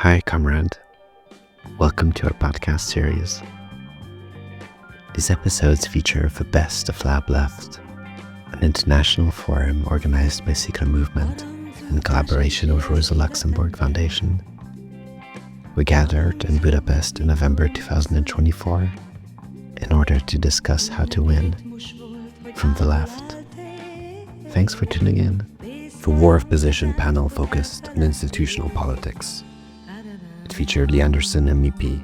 Hi, comrade. Welcome to our podcast series. These episodes feature the best of Lab-Left, an international forum organized by Szikra Movement in collaboration with Rosa Luxemburg Foundation. We gathered in Budapest in November 2024 in order to discuss how to win from the left. Thanks for tuning in. The War of Position panel focused on institutional politics. It featured Li Andersson MEP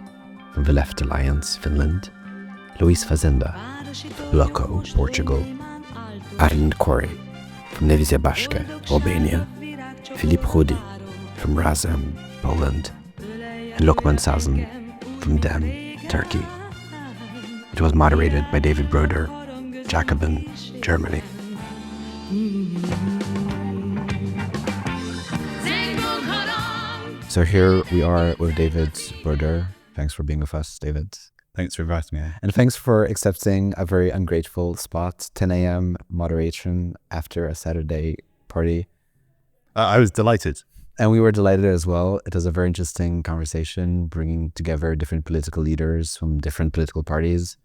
from the Left Alliance, Finland, Luis Fazenda from Bloco, Portugal, Arlind Corey from Nevizia Bashke, Albania, Filip Rudi from Razem, Poland, and Lokman Sazan from Dem, Turkey. It was moderated by David Broder, Jacobin, Germany. So here we are with David Broder. Thanks for being with us, David. Thanks for inviting me. And thanks for accepting a very ungrateful spot, 10 a.m. moderation after a Saturday party. I was delighted. And we were delighted as well. It was a very interesting conversation, bringing together different political leaders from different political parties.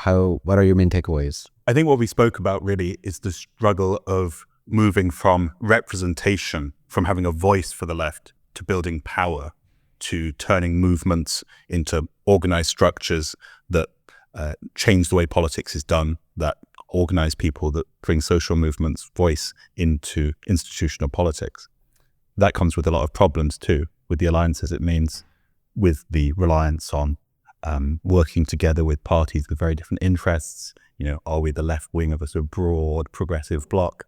What are your main takeaways? I think what we spoke about really is the struggle of moving from representation, from having a voice for the left, to building power, to turning movements into organized structures that change the way politics is done, that organize people, that bring social movements' voice into institutional politics. That comes with a lot of problems too, with the alliances it means, with the reliance on working together with parties with very different interests. Are we the left wing of a sort of broad progressive bloc?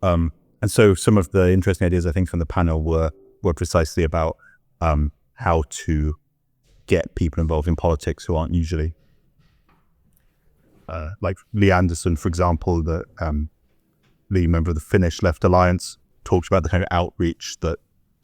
And so some of the interesting ideas I think from the panel were precisely about how to get people involved in politics who aren't usually like Li Andersson, for example, the member of the Finnish Left Alliance, talked about the kind of outreach that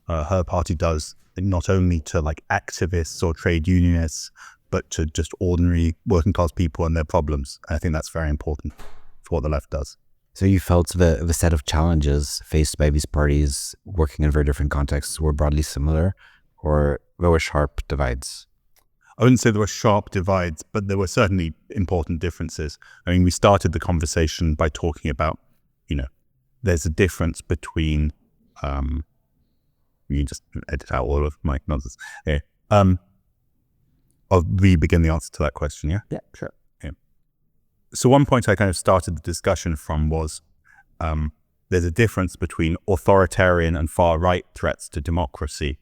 her party does, not only to like activists or trade unionists, but to just ordinary working class people and their problems. I think that's very important for what the left does. So you felt the set of challenges faced by these parties working in very different contexts were broadly similar, or there were sharp divides? I wouldn't say there were sharp divides, but there were certainly important differences. I mean, we started the conversation by talking about, there's a difference between, you just edit out all of my nonsense. Okay. I'll begin the answer to that question, yeah? Yeah, sure. So one point I kind of started the discussion from was there's a difference between authoritarian and far-right threats to democracy,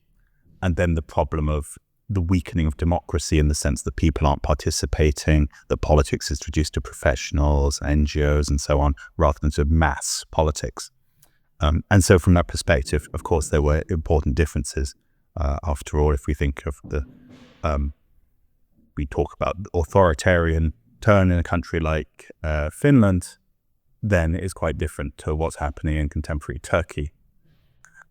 and then the problem of the weakening of democracy in the sense that people aren't participating, that politics is reduced to professionals, NGOs, and so on, rather than to mass politics. And so from that perspective, of course, there were important differences. After all, if we think of we talk about authoritarian turn in a country like Finland, then it is quite different to what's happening in contemporary Turkey.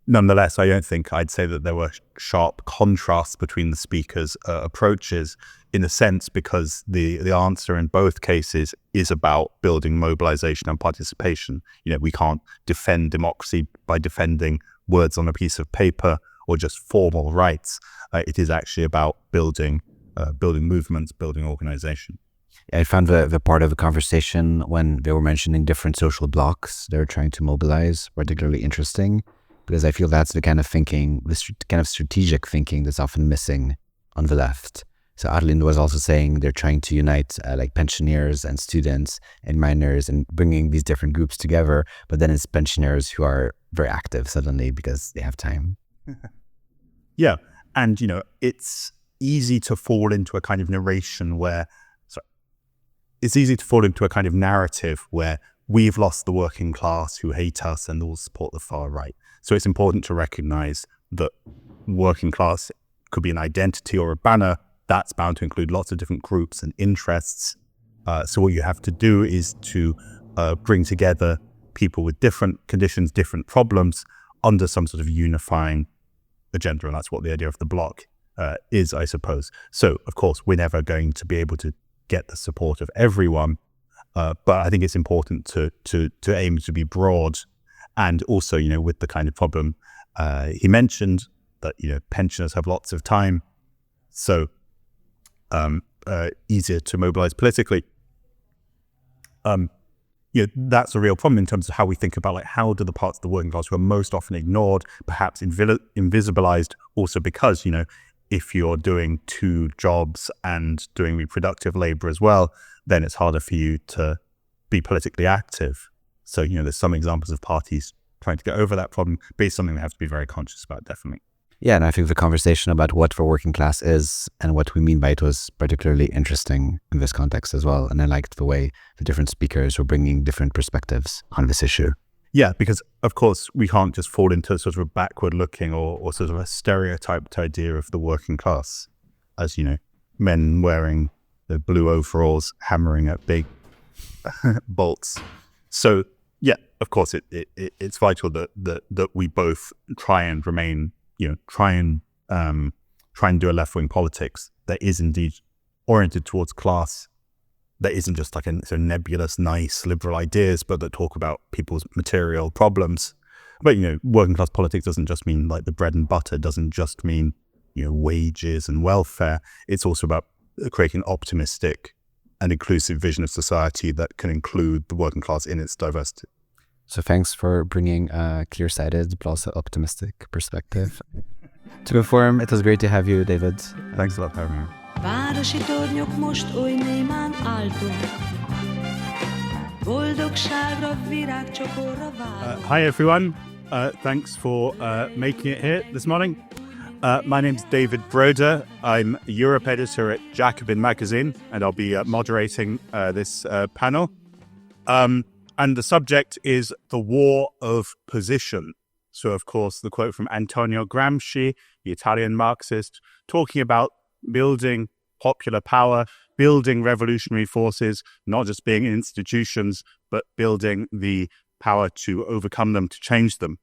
Nonetheless, I don't think I'd say that there were sharp contrasts between the speakers' approaches, in a sense, because the answer in both cases is about building mobilization and participation. We can't defend democracy by defending words on a piece of paper or just formal rights. It is actually about building movements, building organization. I found the part of the conversation when they were mentioning different social blocs they were trying to mobilize particularly interesting, because I feel that's the kind of thinking, kind of strategic thinking that's often missing on the left. So Arlind was also saying they're trying to unite like pensioners and students and miners and bringing these different groups together, but then it's pensioners who are very active suddenly because they have time. Yeah, and it's easy to fall into a kind of narration where it's easy to fall into a kind of narrative where we've lost the working class who hate us and all support the far right. So it's important to recognize that working class could be an identity or a banner. That's bound to include lots of different groups and interests. So what you have to do is to bring together people with different conditions, different problems under some sort of unifying agenda. And that's what the idea of the bloc is, I suppose. So, of course, we're never going to be able to get the support of everyone, but I think it's important to aim to be broad, and also, with the kind of problem he mentioned, that, pensioners have lots of time, so easier to mobilize politically. That's a real problem in terms of how we think about, like, how do the parts of the working class who are most often ignored, perhaps invisibilized, also because, if you're doing 2 jobs and doing reproductive labor as well, then it's harder for you to be politically active. So, there's some examples of parties trying to get over that problem, but it's something we have to be very conscious about, definitely. Yeah, and I think the conversation about what the working class is and what we mean by it was particularly interesting in this context as well. And I liked the way the different speakers were bringing different perspectives on this issue. Yeah, because of course we can't just fall into sort of a backward looking or sort of a stereotyped idea of the working class as, men wearing the blue overalls, hammering at big bolts. So yeah, of course it's vital that we both try and remain, try and do a left-wing politics that is indeed oriented towards class, that isn't just like a nebulous, nice liberal ideas, but that talk about people's material problems. But, working class politics doesn't just mean like the bread and butter, doesn't just mean, wages and welfare. It's also about creating an optimistic and inclusive vision of society that can include the working class in its diversity. So thanks for bringing a clear-sighted but also optimistic perspective to the forum. It was great to have you, David. Thanks a lot for having me. Városi tornyok most oly némán álltunk. Boldogságra virágcsokorra várunk. Hi everyone. Thanks for making it here this morning. My name's David Broder. I'm Europe editor at Jacobin magazine, and I'll be moderating this panel. And the subject is the war of position. So, of course, the quote from Antonio Gramsci, the Italian Marxist, talking about building popular power, building revolutionary forces, not just being institutions, but building the power to overcome them, to change them.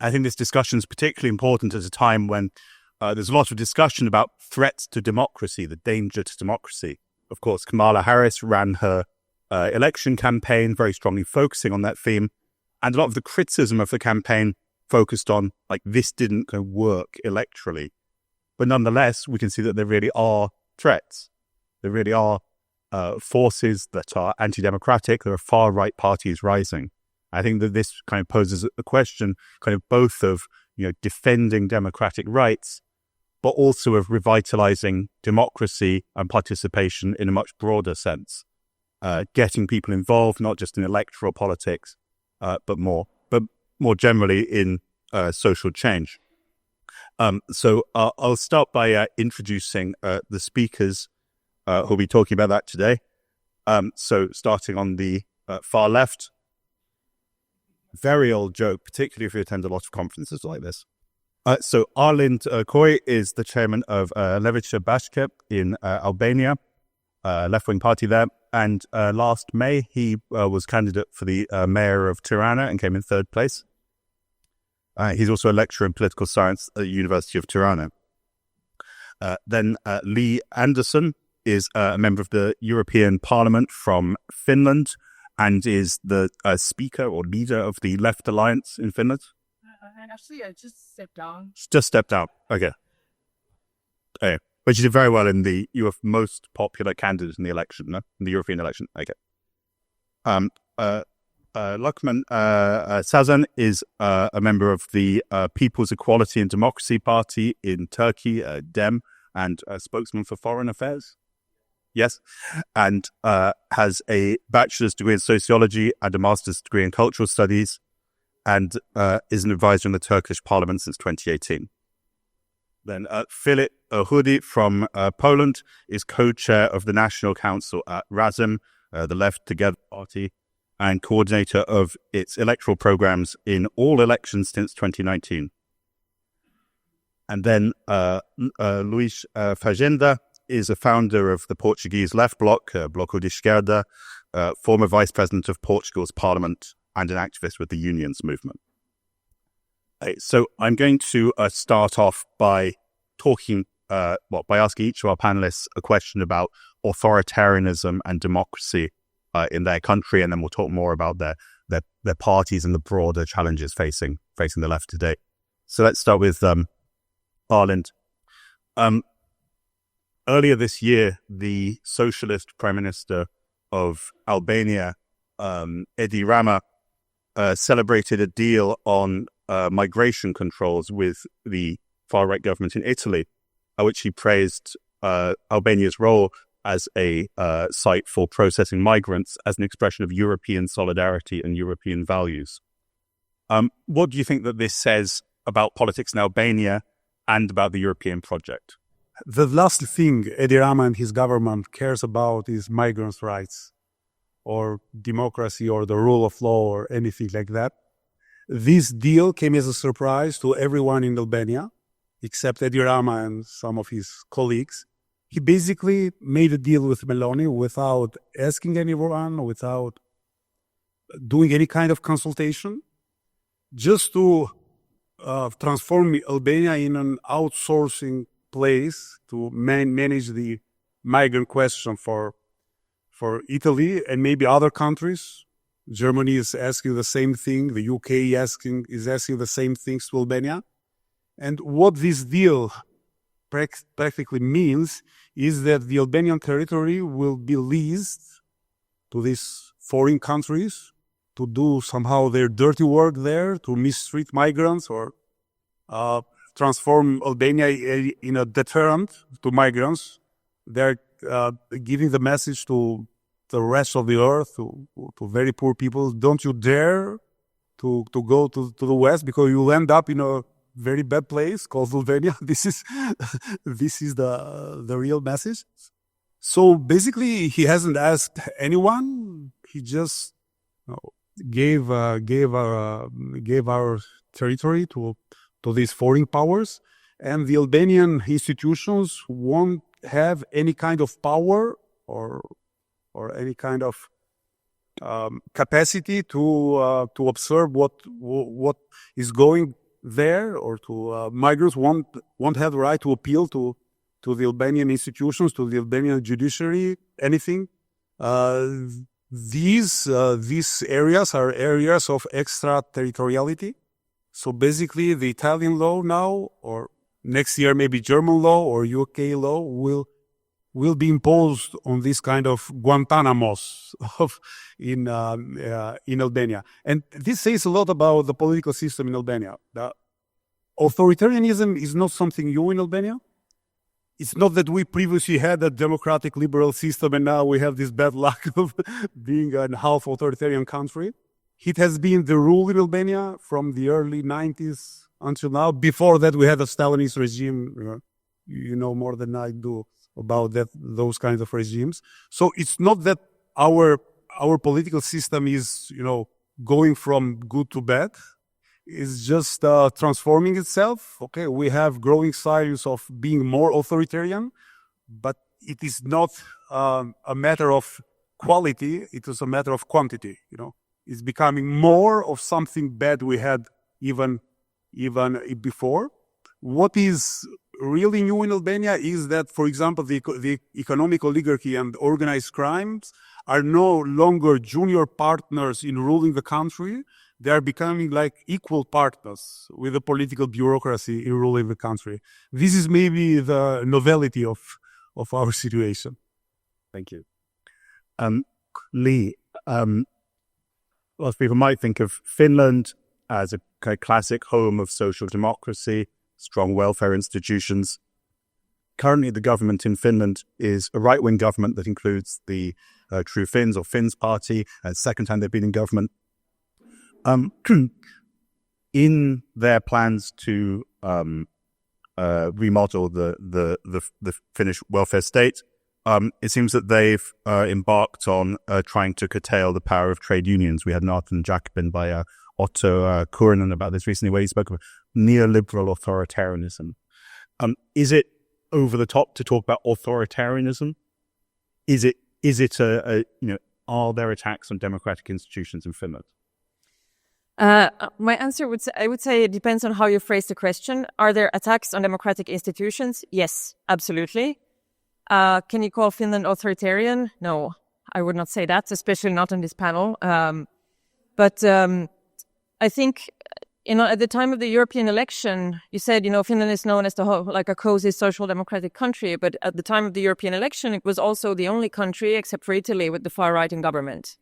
I think this discussion is particularly important at a time when there's a lot of discussion about threats to democracy, the danger to democracy. Of course, Kamala Harris ran her election campaign very strongly focusing on that theme. And a lot of the criticism of the campaign focused on, like, this didn't work electorally. But nonetheless, we can see that there really are threats. There really are forces that are anti-democratic. There are far-right parties rising. I think that this kind of poses a question, kind of both of, defending democratic rights, but also of revitalizing democracy and participation in a much broader sense. Getting people involved, not just in electoral politics, but more generally in social change. So I'll start by introducing the speakers who'll be talking about that today. So starting on the far left, very old joke, particularly if you attend a lot of conferences like this. So Arlind Koy is the chairman of Levica Bashka in Albania, left-wing party there. And last May, he was candidate for the mayor of Tirana and came in 3rd place. He's also a lecturer in political science at the University of Tirana. Then Lee Anderson is a member of the European Parliament from Finland and is the speaker or leader of the Left Alliance in Finland. Actually, I just stepped down. Just stepped out. Okay. Okay. But you did very well you were most popular candidate in the election, no? In the European election. Okay. Lokman Sazan is a member of the People's Equality and Democracy Party in Turkey, DEM, and a spokesman for foreign affairs. Yes. And has a bachelor's degree in sociology and a master's degree in cultural studies, and is an advisor in the Turkish parliament since 2018. Then Filip Hudi from Poland is co-chair of the National Council at Razem, the Left Together party, and coordinator of its electoral programs in all elections since 2019. And then Luís Fazenda is a founder of the Portuguese Left Bloc, Bloco de Esquerda, former vice president of Portugal's parliament, and an activist with the unions movement. So I'm going to start off by talking, by asking each of our panelists a question about authoritarianism and democracy in their country, and then we'll talk more about their parties and the broader challenges facing the left today. So let's start with Arlind. Earlier this year, the socialist prime minister of Albania, Edi Rama, celebrated a deal on migration controls with the far-right government in Italy, which he praised Albania's role as a site for processing migrants as an expression of European solidarity and European values. What do you think that this says about politics in Albania and about the European project? The last thing Edi Rama and his government cares about is migrants' rights or democracy or the rule of law or anything like that. This deal came as a surprise to everyone in Albania, except Edi Rama and some of his colleagues. He basically made a deal with Meloni without asking anyone, without doing any kind of consultation, just to transform Albania in an outsourcing place to manage the migrant question for Italy and maybe other countries. Germany is asking the same thing. The UK is asking the same things to Albania. And what this deal practically means is that the Albanian territory will be leased to these foreign countries to do somehow their dirty work there, to mistreat migrants or transform Albania in a deterrent to migrants. They're giving the message to the rest of the earth, to very poor people, don't you dare to go to the West because you'll end up in a very bad place called Albania. This is the real message. So basically, he hasn't asked anyone. He just gave our territory to these foreign powers, and the Albanian institutions won't have any kind of power or any kind of capacity to observe what is going there, or to migrants won't have the right to appeal to the Albanian institutions, to the Albanian judiciary, anything. These areas are areas of extraterritoriality. So basically, the Italian law now, or next year maybe German law or UK law, will be imposed on this kind of Guantanamos in Albania. And this says a lot about the political system in Albania. The authoritarianism is not something new in Albania. It's not that we previously had a democratic liberal system and now we have this bad luck of being a half authoritarian country. It has been the rule in Albania from the early 90s until now. Before that, we had a Stalinist regime. You know more than I do about those kinds of regimes. So it's not that our political system is, going from good to bad. It's just transforming itself. Okay, we have growing signs of being more authoritarian, but it is not a matter of quality. It is a matter of quantity. It's becoming more of something bad we had even before. What is really new in Albania is that, for example, the economic oligarchy and organized crimes are no longer junior partners in ruling the country. They are becoming like equal partners with the political bureaucracy in ruling the country. This is maybe the novelty of our situation. Thank you. Lee, lots of people might think of Finland as a kind of classic home of social democracy, strong welfare institutions. Currently, the government in Finland is a right-wing government that includes the True Finns or Finns party. Second time they've been in government. In their plans to remodel the Finnish welfare state, it seems that they've embarked on trying to curtail the power of trade unions. We had an article in Jacobin by Otto Kuurinen about this recently, where he spoke of neoliberal authoritarianism. Is it over the top to talk about authoritarianism? Is it are there attacks on democratic institutions in Finland? My answer I would say it depends on how you phrase the question. Are there attacks on democratic institutions? Yes, absolutely. Can you call Finland authoritarian? No, I would not say that, especially not on this panel. But I think At the time of the European election, you said, Finland is known as like a cozy social democratic country, but at the time of the European election, it was also the only country, except for Italy, with the far-right government.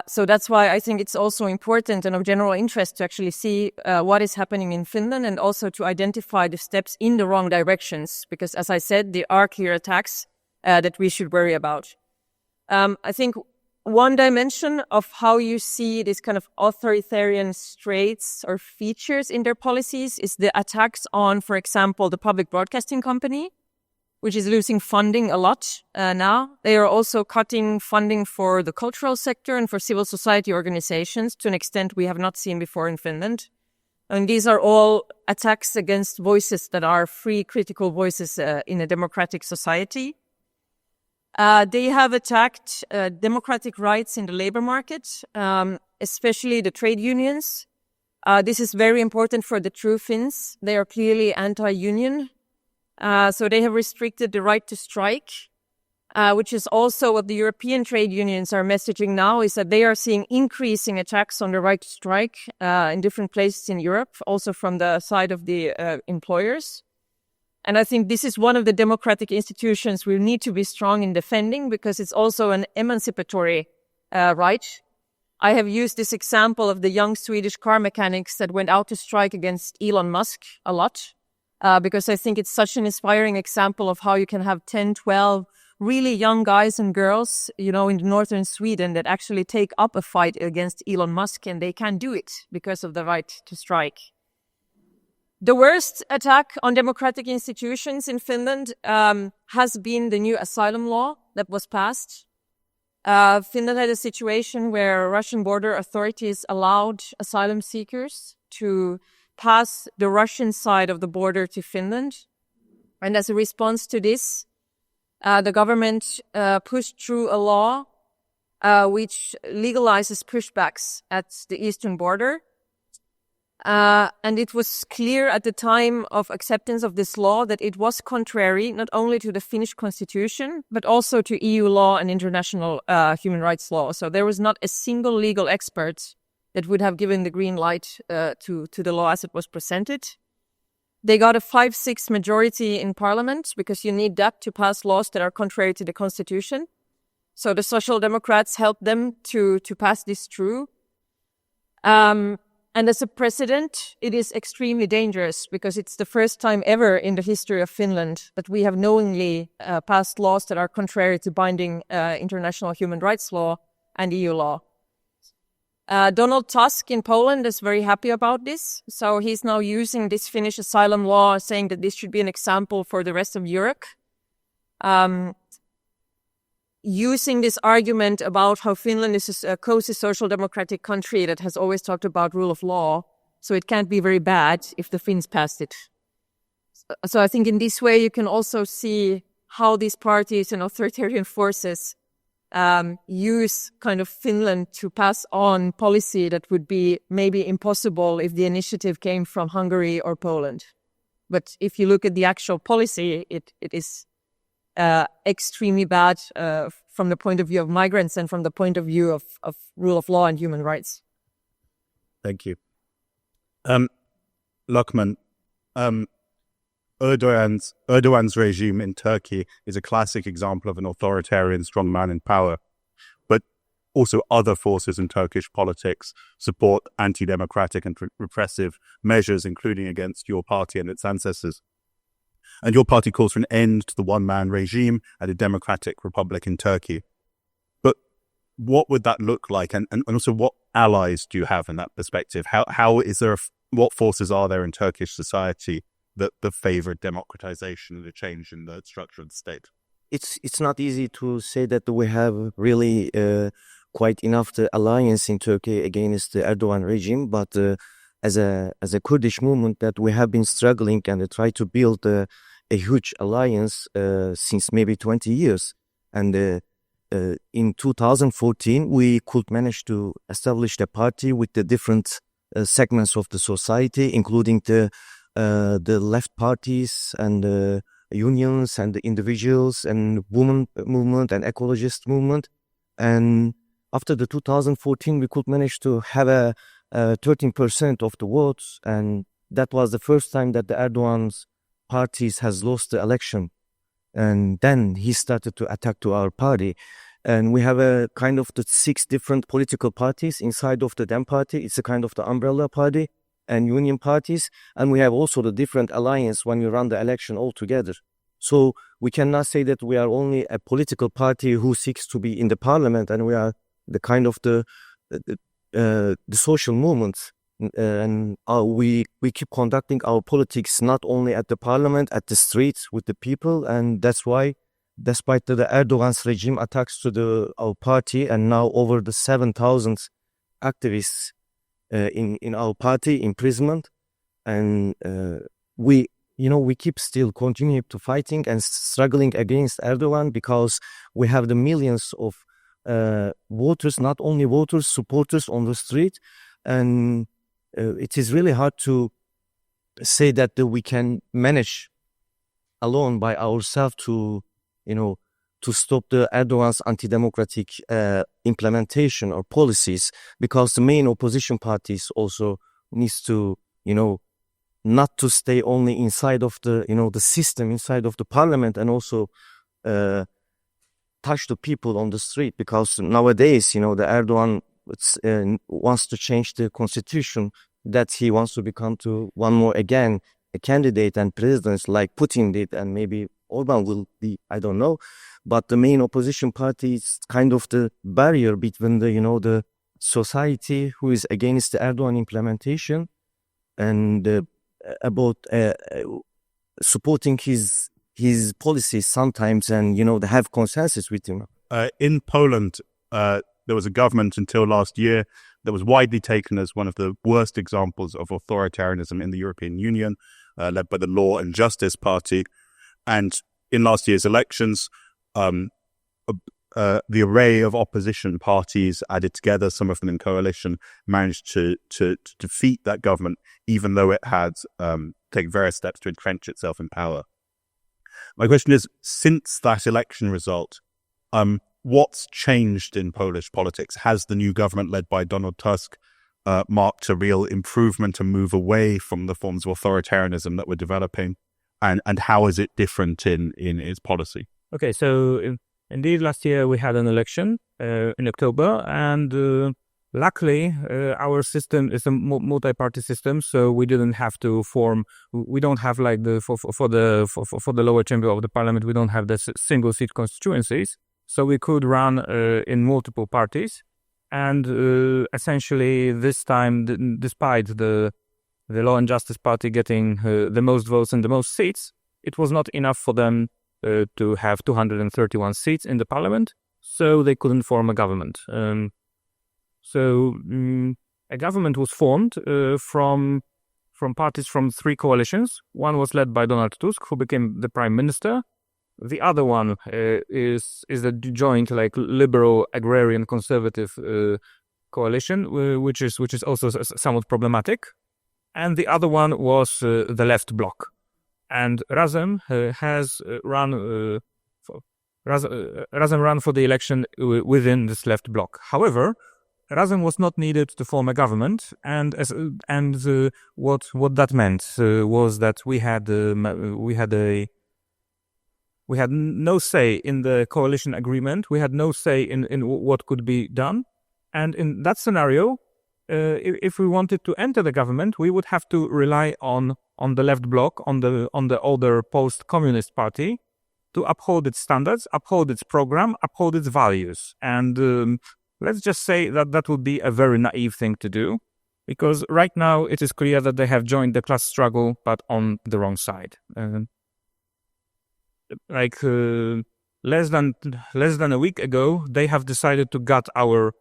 So that's why I think it's also important and of general interest to actually see what is happening in Finland, and also to identify the steps in the wrong directions, because as I said, there are clear attacks that we should worry about. I think one dimension of how you see this kind of authoritarian traits or features in their policies is the attacks on, for example, the public broadcasting company, which is losing funding a lot now. They are also cutting funding for the cultural sector and for civil society organizations to an extent we have not seen before in Finland. And these are all attacks against voices that are free, critical voices in a democratic society. They have attacked democratic rights in the labor market, especially the trade unions. This is very important for the true Finns. They are clearly anti-union. So they have restricted the right to strike, which is also what the European trade unions are messaging now, is that they are seeing increasing attacks on the right to strike in different places in Europe, also from the side of the employers. And I think this is one of the democratic institutions we need to be strong in defending, because it's also an emancipatory right. I have used this example of the young Swedish car mechanics that went out to strike against Elon Musk a lot, because I think it's such an inspiring example of how you can have 10, 12 really young guys and girls, in the northern Sweden that actually take up a fight against Elon Musk, and they can do it because of the right to strike. The worst attack on democratic institutions in Finland has been the new asylum law that was passed. Finland had a situation where Russian border authorities allowed asylum seekers to pass the Russian side of the border to Finland. And as a response to this, the government pushed through a law which legalizes pushbacks at the eastern border. And it was clear at the time of acceptance of this law that it was contrary not only to the Finnish constitution, but also to EU law and international human rights law. So there was not a single legal expert that would have given the green light to the law as it was presented. They got a 5-6 majority in parliament, because you need that to pass laws that are contrary to the constitution. So the Social Democrats helped them to pass this through. And as a precedent, it is extremely dangerous, because it's the first time ever in the history of Finland that we have knowingly passed laws that are contrary to binding international human rights law and EU law. Donald Tusk in Poland is very happy about this. So he's now using this Finnish asylum law, saying that this should be an example for the rest of Europe. Using this argument about how Finland is a cozy social democratic country that has always talked about rule of law, so it can't be very bad if the Finns passed it. So I think in this way you can also see how these parties and authoritarian forces use kind of Finland to pass on policy that would be maybe impossible if the initiative came from Hungary or Poland. But if you look at the actual policy, it is extremely bad from the point of view of migrants and from the point of view of rule of law and human rights. Thank you. Lokman, Erdogan's regime in Turkey is a classic example of an authoritarian strongman in power, but also other forces in Turkish politics support anti-democratic and repressive measures, including against your party and its ancestors. And your party calls for an end to the one-man regime and a democratic republic in Turkey. But what would that look like? And also, what allies do you have in that perspective? What forces are there in Turkish society that favor democratization and a change in the structure of the state? It's not easy to say that we have really quite enough the alliance in Turkey against the Erdogan regime, but as a Kurdish movement that we have been struggling and try to build a huge alliance since maybe 20 years. And in 2014, we could manage to establish the party with the different segments of the society, including the left parties and the unions and the individuals and women movement and ecologist movement. And after the 2014, we could manage to have a 13% of the votes, and that was the first time that the Erdogan's parties has lost the election. And then he started to attack to our party. And we have a kind of the 6 different political parties inside of the DEM party. It's a kind of the umbrella party and union parties. And we have also the different alliance when we run the election all together. So we cannot say that we are only a political party who seeks to be in the parliament, and we are the kind of the social movement. And we keep conducting our politics not only at the parliament, at the streets with the people. And that's why, despite the Erdogan's regime attacks to our party, and now over the 7,000 activists in our party imprisonment, and we keep still continuing to fighting and struggling against Erdogan, because we have the millions of voters, not only voters, supporters on the street. And it is really hard to say that we can manage alone by ourselves to stop the Erdogan's anti-democratic implementation or policies, because the main opposition parties also needs to, not to stay only inside of the, the system, inside of the parliament, and also touch the people on the street. Because nowadays, the Erdogan wants to change the constitution, that he wants to become to one more again a candidate and president like Putin did, and maybe Orban will be, I don't know. But the main opposition party is kind of the barrier between the society who is against the Erdogan implementation and about supporting his policies sometimes, and they have consensus with him. In Poland, there was a government until last year that was widely taken as one of the worst examples of authoritarianism in the European Union, led by the Law and Justice Party. And in last year's elections, the array of opposition parties added together, some of them in coalition, managed to defeat that government, even though it had taken various steps to entrench itself in power. My question is, since that election result, what's changed in Polish politics? Has the new government led by Donald Tusk marked a real improvement and move away from the forms of authoritarianism that we're developing? And how is it different in its policy? Okay, so indeed, last year we had an election in October, and luckily our system is a multi-party system, so we didn't have to form. We don't have like for the lower chamber of the parliament. We don't have the single seat constituencies, so we could run in multiple parties, and essentially this time, despite the Law and Justice Party getting the most votes and the most seats, it was not enough for them to have 231 seats in the parliament, so they couldn't form a government. So a government was formed from parties from 3 coalitions. One was led by Donald Tusk, who became the prime minister. The other one is a joint, like, liberal, agrarian, conservative coalition, which is also somewhat problematic. And the other one was the left bloc. And Razem has run for the election within this left bloc. However, Razem was not needed to form a government, and what that meant was that we had no say in the coalition agreement. We had no say in what could be done, and in that scenario, if we wanted to enter the government, we would have to rely on the left bloc, on the older post-communist party, to uphold its standards, uphold its program, uphold its values. And let's just say that would be a very naive thing to do, because right now it is clear that they have joined the class struggle, but on the wrong side. Less than a week ago, they have decided to gut our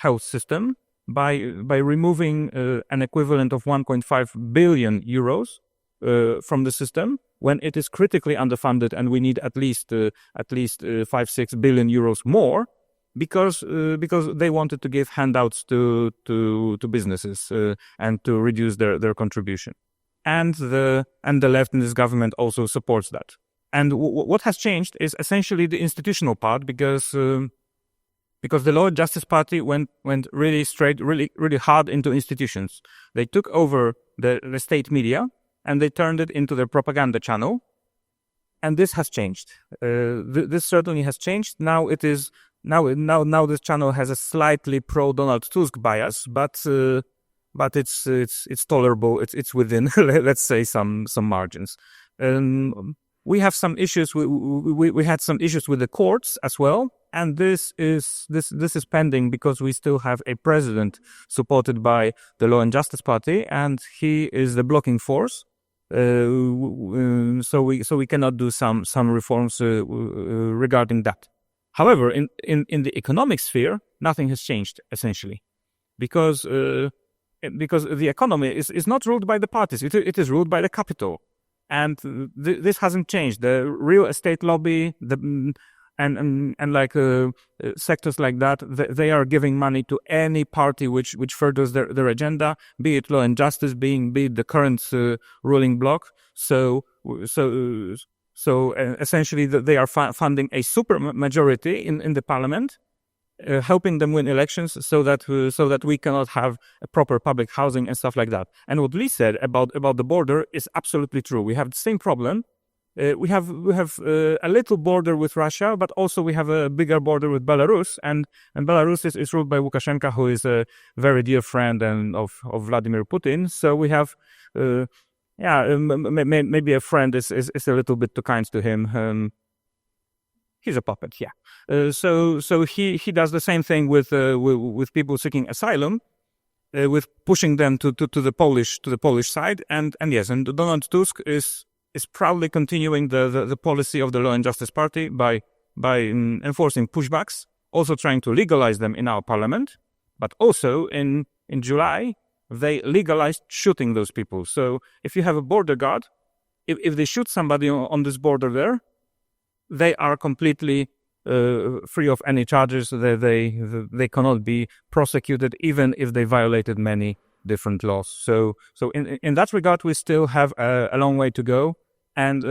health system by removing an equivalent of 1.5 billion euros from the system, when it is critically underfunded and we need at least 5-6 billion euros more, because they wanted to give handouts to businesses and to reduce their contribution, and the left in this government also supports that. And what has changed is essentially the institutional part, because because the Law and Justice Party went really straight, really hard into institutions. They took over the state media and they turned it into their propaganda channel. And this has changed. This certainly has changed. Now it is now this channel has a slightly pro-Donald Tusk bias, but it's tolerable. It's within let's say some margins. We have some issues. We had some issues with the courts as well, and this is pending because we still have a president supported by the Law and Justice Party, and he is the blocking force. So we cannot do some reforms regarding that. However, in the economic sphere, nothing has changed essentially, because the economy is not ruled by the parties; it is ruled by the capital, and this hasn't changed. The real estate lobby, and sectors like that, they are giving money to any party which furthers their agenda, be it Law and Justice, be it the current ruling bloc. So essentially, they are funding a super majority in the parliament, helping them win elections, so that we cannot have a proper public housing and stuff like that. And what Lee said about the border is absolutely true. We have the same problem. We have a little border with Russia, but also we have a bigger border with Belarus, and Belarus is ruled by Lukashenko, who is a very dear friend of Vladimir Putin. So we have, maybe a friend is a little bit too kind to him. He's a puppet, yeah. So he does the same thing with people seeking asylum, with pushing them to the Polish side, and yes, and Donald Tusk is proudly continuing the policy of the Law and Justice Party by enforcing pushbacks, also trying to legalize them in our parliament, but also in July they legalized shooting those people. So if you have a border guard, if they shoot somebody on this border there, they are completely free of any charges. They cannot be prosecuted even if they violated many different laws. So in that regard, we still have a long way to go. And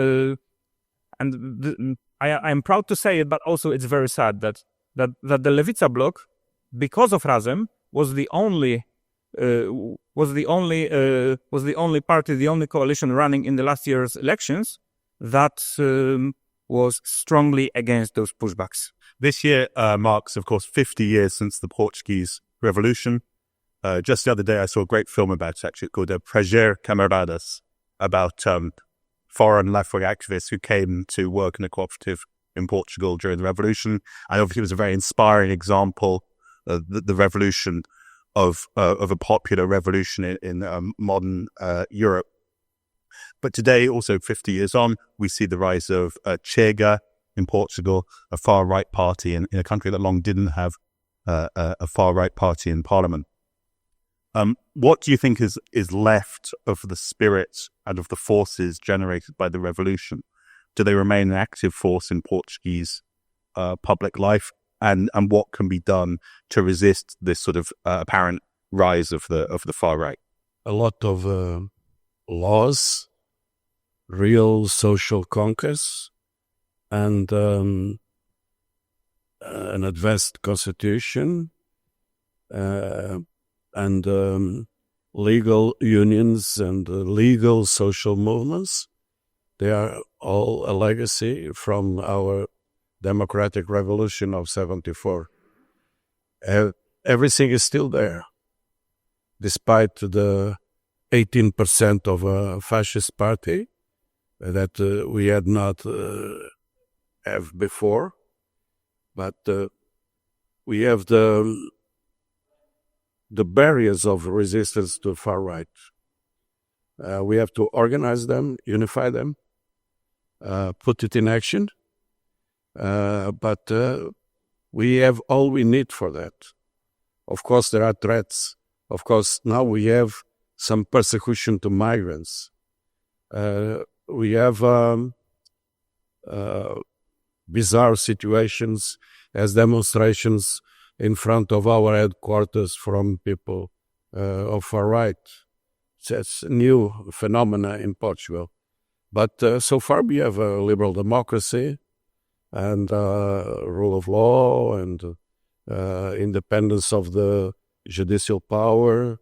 I'm proud to say it, but also it's very sad that the Lewica bloc, because of Razem, was the only party, the only coalition running in the last year's elections that was strongly against those pushbacks. This year marks, of course, 50 years since the Portuguese Revolution. Just the other day, I saw a great film about it, actually, called Prazer Camaradas, about foreign left-wing activists who came to work in a cooperative in Portugal during the revolution. And obviously it was a very inspiring example of the revolution of a popular revolution in modern Europe. But today, also 50 years on, we see the rise of Chega in Portugal, a far-right party in a country that long didn't have a far-right party in parliament. What do you think is left of the spirit and of the forces generated by the revolution? Do they remain an active force in Portuguese public life? And what can be done to resist this sort of apparent rise of the far right? A lot of laws, real social conquests, and an advanced constitution, and legal unions and legal social movements. They are all a legacy from our democratic revolution of 74. Everything is still there, despite the 18% of a fascist party that we had not have before. But we have the barriers of resistance to far right. We have to organize them, unify them, put it in action. But we have all we need for that. Of course, there are threats. Of course, now we have some persecution to migrants. We have bizarre situations as demonstrations in front of our headquarters from people of far right. It's a new phenomena in Portugal. But so far we have a liberal democracy and rule of law and independence of the judicial power,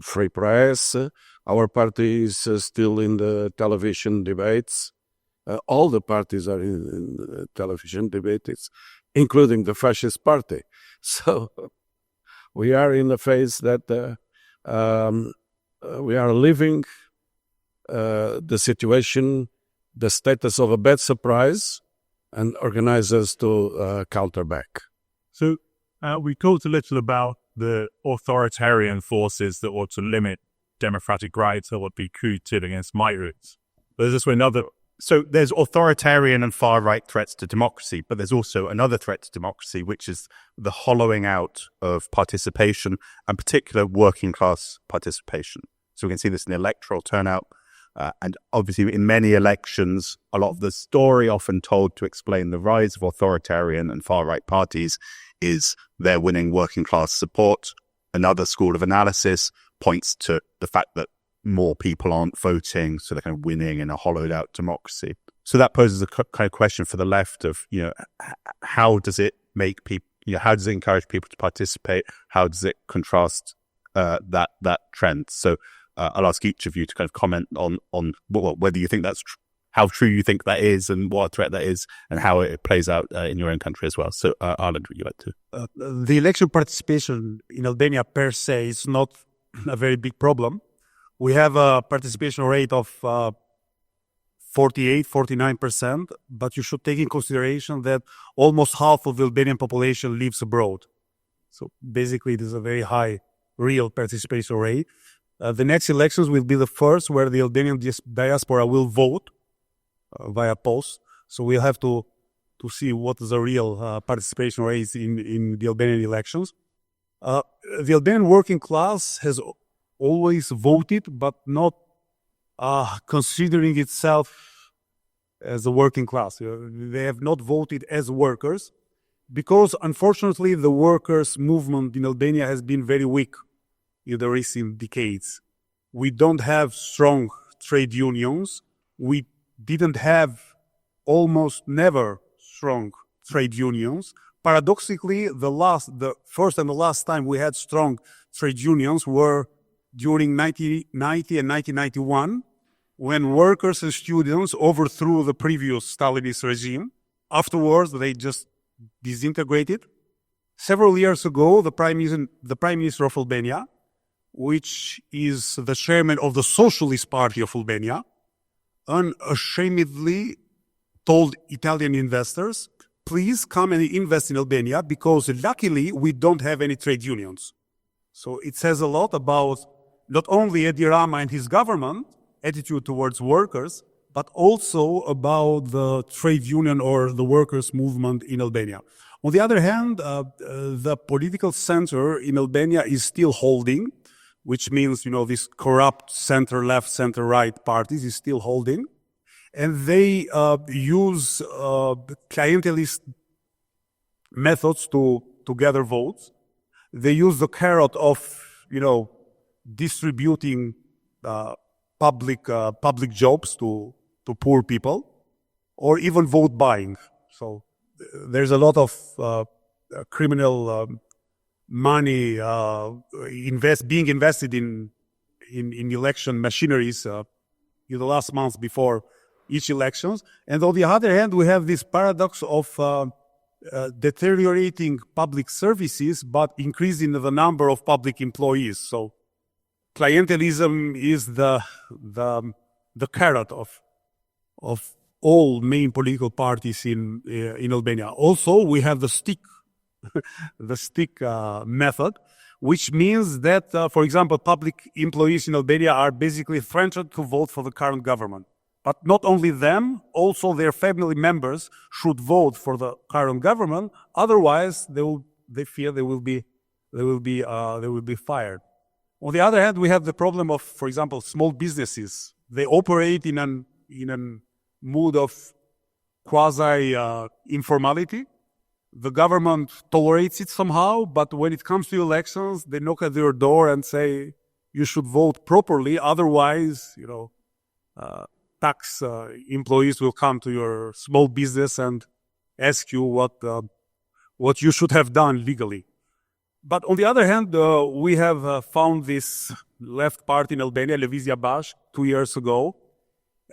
free press. Our party is still in the television debates. All the parties are in television debates, including the fascist party. So we are in a phase that we are living the situation, the status of a bad surprise, and organizers to counter back. So we talked a little about the authoritarian forces that ought to limit democratic rights or would be created against migrants. But there's also another. So there's authoritarian and far-right threats to democracy, but there's also another threat to democracy, which is the hollowing out of participation, and particular working-class participation. So we can see this in the electoral turnout. And obviously in many elections, a lot of the story often told to explain the rise of authoritarian and far-right parties is they're winning working-class support. Another school of analysis points to the fact that more people aren't voting, so they're kind of winning in a hollowed-out democracy. So that poses a kind of question for the left of, how does it make people, how does it encourage people to participate? How does it contrast that trend? So I'll ask each of you to kind of comment on whether you think that's how true you think that is, and what a threat that is, and how it plays out in your own country as well. So, Arlen, would you like to? The election participation in Albania per se is not a very big problem. We have a participation rate of 49%, but you should take in consideration that almost half of the Albanian population lives abroad. So basically, it is a very high real participation rate. The next elections will be the first where the Albanian diaspora will vote via post. So we'll have to see what is the real participation rate in the Albanian elections. The Albanian working class has always voted, but not considering itself as a working class. They have not voted as workers because, unfortunately, the workers' movement in Albania has been very weak in the recent decades. We don't have strong trade unions. We didn't have almost never strong trade unions. Paradoxically, the first and the last time we had strong trade unions were during 1990 and 1991, when workers and students overthrew the previous Stalinist regime. Afterwards, they just disintegrated. Several years ago, the Prime Minister of Albania, which is the chairman of the Socialist Party of Albania, unashamedly told Italian investors, please come and invest in Albania because luckily we don't have any trade unions. So it says a lot about not only Edi Rama and his government attitude towards workers, but also about the trade union or the workers' movement in Albania. On the other hand, the political center in Albania is still holding, which means, this corrupt center-left, center-right parties is still holding. And they use clientelist methods to gather votes. They use the carrot of, distributing public jobs to poor people, or even vote buying. So there's a lot of criminal money being invested in election machineries in the last months before each elections. And on the other hand, we have this paradox of deteriorating public services, but increasing the number of public employees. So clientelism is the carrot of all main political parties in Albania. Also, we have the stick method, which means that, for example, public employees in Albania are basically threatened to vote for the current government. But not only them, also their family members should vote for the current government. Otherwise, they fear they will be fired. On the other hand, we have the problem of, for example, small businesses. They operate in a mood of quasi informality. The government tolerates it somehow, but when it comes to elections, they knock at your door and say you should vote properly. Otherwise, tax employees will come to your small business and ask you what what you should have done legally. But on the other hand, we have found this left party in Albania, Levizia Bashk, 2 years ago.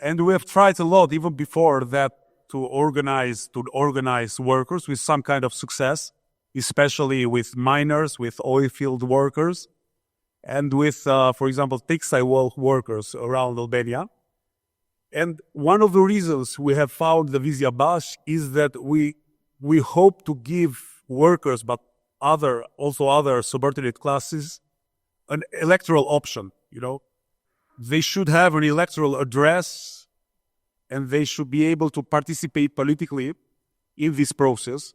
And we have tried a lot, even before that, to organize workers with some kind of success, especially with miners, with oil field workers, and with, for example, textile workers around Albania. And one of the reasons we have found the Levizia Bashk is that we hope to give workers, but also other subordinate classes, an electoral option. They should have an electoral address, and they should be able to participate politically in this process.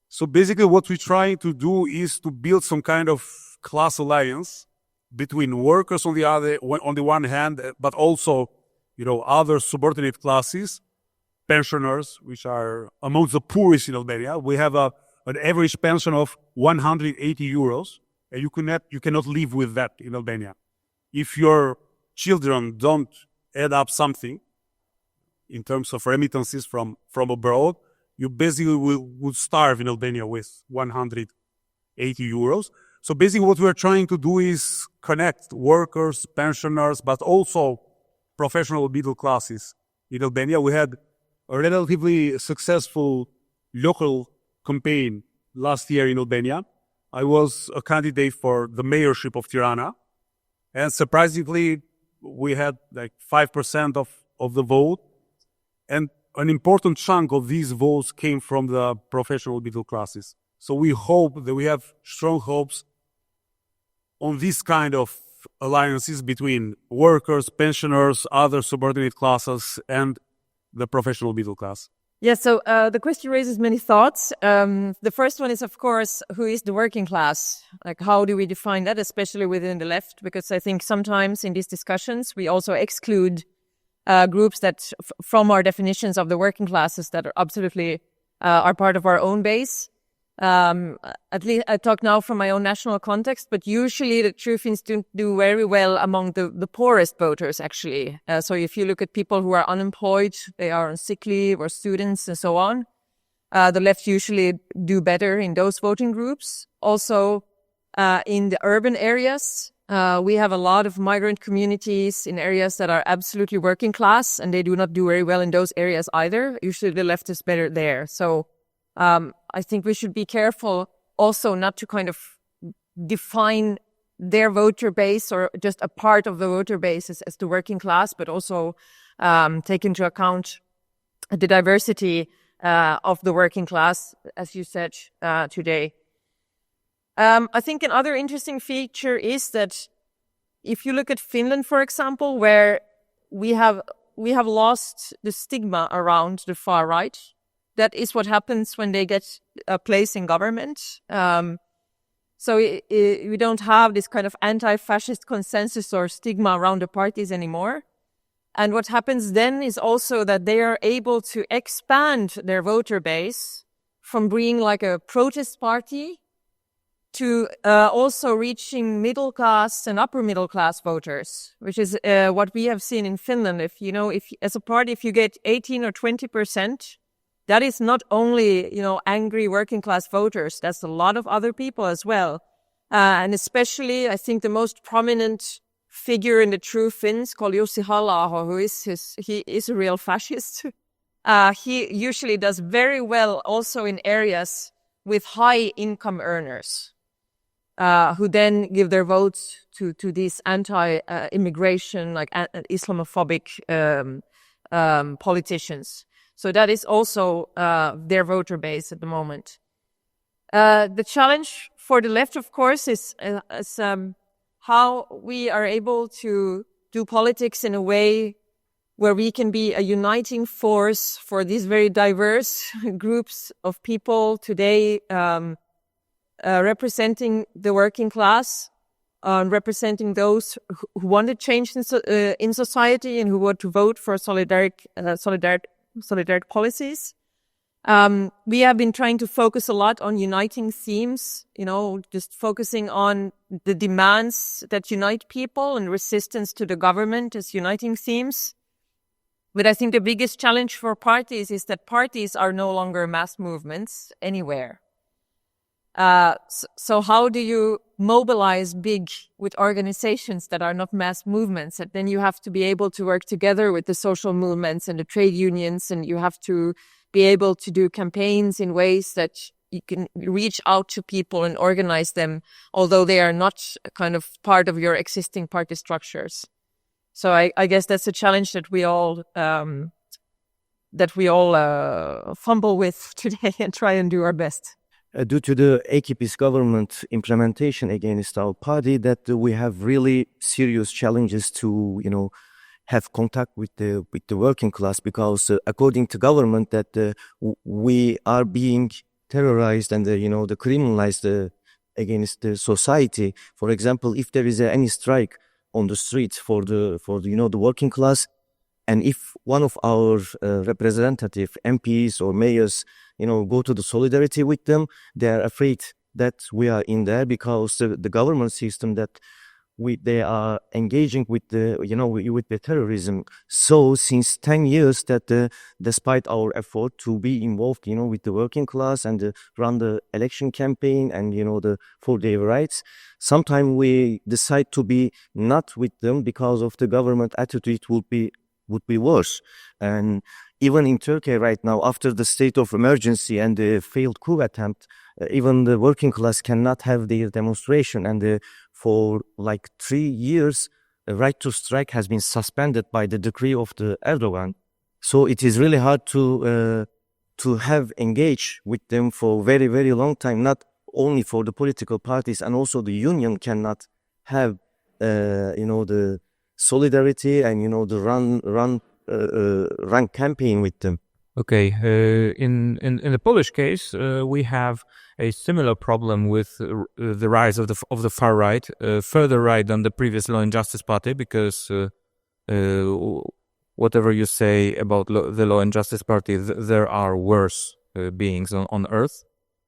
So basically what we're trying to do is to build some kind of class alliance between workers on the one hand, but also, other subordinate classes, pensioners, which are among the poorest in Albania. We have an average pension of 180 euros, and you cannot live with that in Albania. If your children don't add up something in terms of remittances from abroad, you basically would starve in Albania with 180 euros. So basically what we're trying to do is connect workers, pensioners, but also professional middle classes in Albania. We had a relatively successful local campaign last year in Albania. I was a candidate for the mayorship of Tirana, and surprisingly, we had like 5% of the vote, and an important chunk of these votes came from the professional middle classes. So we hope that we have strong hopes on this kind of alliances between workers, pensioners, other subordinate classes, and the professional middle class. Yeah, so the question raises many thoughts. The first one is, of course, who is the working class? Like, how do we define that, especially within the left? Because I think sometimes in these discussions, we also exclude groups that, from our definitions of the working classes, that are absolutely are part of our own base. At least I talk now from my own national context, but usually the true Finns do very well among the poorest voters, actually. So if you look at people who are unemployed, they are on sick leave, or students and so on, the left usually do better in those voting groups. Also, in the urban areas, we have a lot of migrant communities in areas that are absolutely working class, and they do not do very well in those areas either. Usually the left is better there. So I think we should be careful also not to kind of define their voter base or just a part of the voter base as the working class, but also take into account the diversity of the working class, as you said today. I think another interesting feature is that if you look at Finland, for example, where we have lost the stigma around the far right. That is what happens when they get a place in government. So we don't have this kind of anti-fascist consensus or stigma around the parties anymore. And what happens then is also that they are able to expand their voter base from being like a protest party to also reaching middle class and upper middle class voters, which is what we have seen in Finland. If as a party, if you get 18 or 20%, that is not only, angry working class voters. That's a lot of other people as well. And especially, I think the most prominent figure in the true Finns, called Jussi Halla-aho, he is a real fascist. He usually does very well also in areas with high income earners, who then give their votes to these anti-immigration, like Islamophobic politicians. So that is also their voter base at the moment. The challenge for the left, of course, is how we are able to do politics in a way where we can be a uniting force for these very diverse groups of people today, representing the working class, representing those who want to change in society and who want to vote for solidaric policies. We have been trying to focus a lot on uniting themes, just focusing on the demands that unite people and resistance to the government as uniting themes. But I think the biggest challenge for parties is that parties are no longer mass movements anywhere. So how do you mobilize big with organizations that are not mass movements? And then you have to be able to work together with the social movements and the trade unions, and you have to be able to do campaigns in ways that you can reach out to people and organize them, although they are not kind of part of your existing party structures. So I guess that's a challenge that we all fumble with today and try and do our best. Due to the AKP's government implementation against our party, that we have really serious challenges to, have contact with the working class, because according to government that we are being terrorized and the criminalized against the society. For example, if there is any strike on the streets for the working class, and if one of our representative MPs or mayors go to the solidarity with them, they are afraid that we are in there, because the government system that they are engaging with the terrorism. So since 10 years that despite our effort to be involved, with the working class and run the election campaign and, for their rights, sometimes we decide to be not with them because of the government attitude would be worse. And even in Turkey right now, after the state of emergency and the failed coup attempt, even the working class cannot have their demonstration. And for like 3 years, the right to strike has been suspended by the decree of the Erdogan. So it is really hard to have engaged with them for very, very long time, not only for the political parties, and also the union cannot have, the solidarity and, the run campaign with them. Okay, in the Polish case, we have a similar problem with the rise of the far right, further right than the previous Law and Justice Party, because whatever you say about the Law and Justice Party, there are worse beings on earth.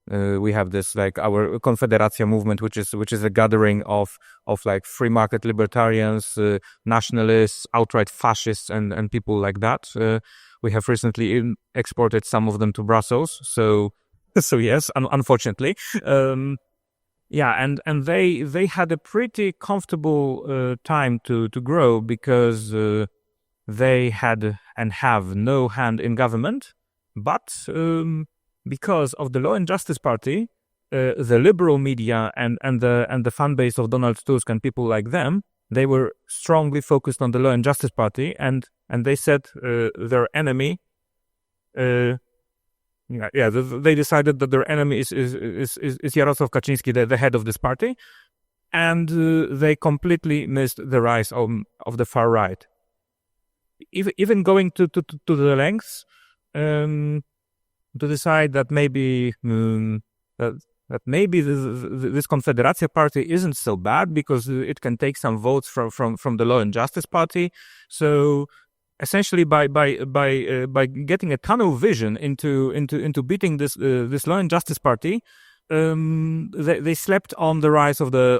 We have this like our Konfederacja movement, which is a gathering of like free market libertarians, nationalists, outright fascists, and people like that. We have recently exported some of them to Brussels. So yes, unfortunately. And they had a pretty comfortable time to grow, because they had and have no hand in government. But because of the Law and Justice Party, the liberal media and the fan base of Donald Tusk and people like them, they were strongly focused on the Law and Justice Party, and they said their enemy. They decided that their enemy is Jarosław Kaczyński, the head of this party, and they completely missed the rise of the far right. Even going to the lengths to decide that maybe this Konfederacja party isn't so bad, because it can take some votes from the Law and Justice Party. So essentially, by getting a tunnel vision into beating this Law and Justice Party, they slept on the rise of the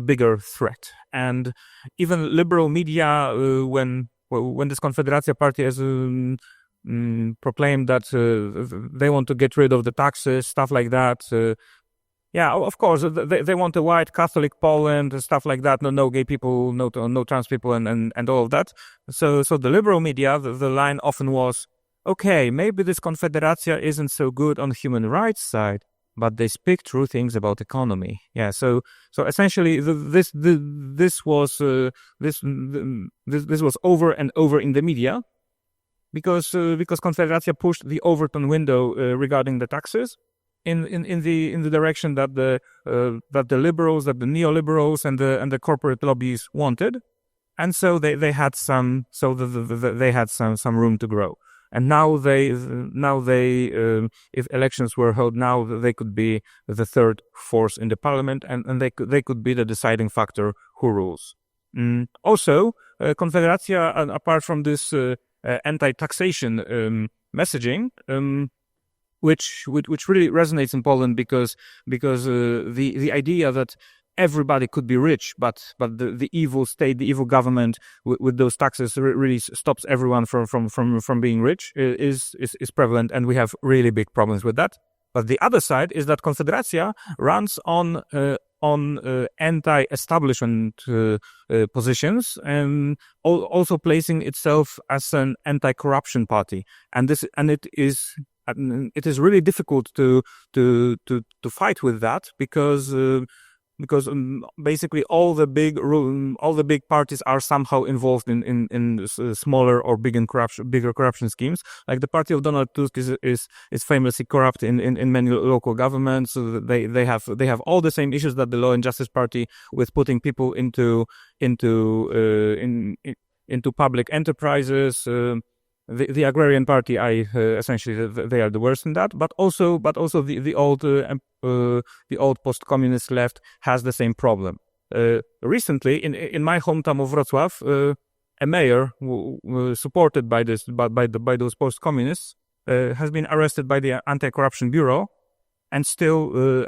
bigger threat. And even liberal media, when this Konfederacja party has proclaimed that they want to get rid of the taxes, stuff like that. Of course, they want a white Catholic Poland, stuff like that. No gay people, no trans people, and all of that. So the liberal media, the line often was, okay, maybe this Konfederacja isn't so good on the human rights side, but they speak true things about economy. Yeah. So essentially, this was over and over in the media. Because Konfederacja pushed the Overton window regarding the taxes in the direction that the liberals, that the neoliberals and the corporate lobbies wanted, and so they had some room to grow. And now they if elections were held now, they could be the third force in the parliament, and they could be the deciding factor who rules. Also, Konfederacja, apart from this anti-taxation messaging, which really resonates in Poland, because the idea that everybody could be rich, but the evil state, the evil government with those taxes really stops everyone from being rich is prevalent, and we have really big problems with that. But the other side is that Konfederacja runs on anti-establishment positions, and also placing itself as an anti-corruption party. And it is really difficult to fight with that because basically all the big parties are somehow involved in smaller or bigger corruption schemes. Like the party of Donald Tusk is famously corrupt in many local governments. So they have all the same issues that the Law and Justice Party, with putting people into public enterprises. The Agrarian Party, essentially they are the worst in that. But also the old post-communist left has the same problem. Recently, in my hometown of Wrocław, a mayor supported by those post-communists has been arrested by the Anti-Corruption Bureau, and still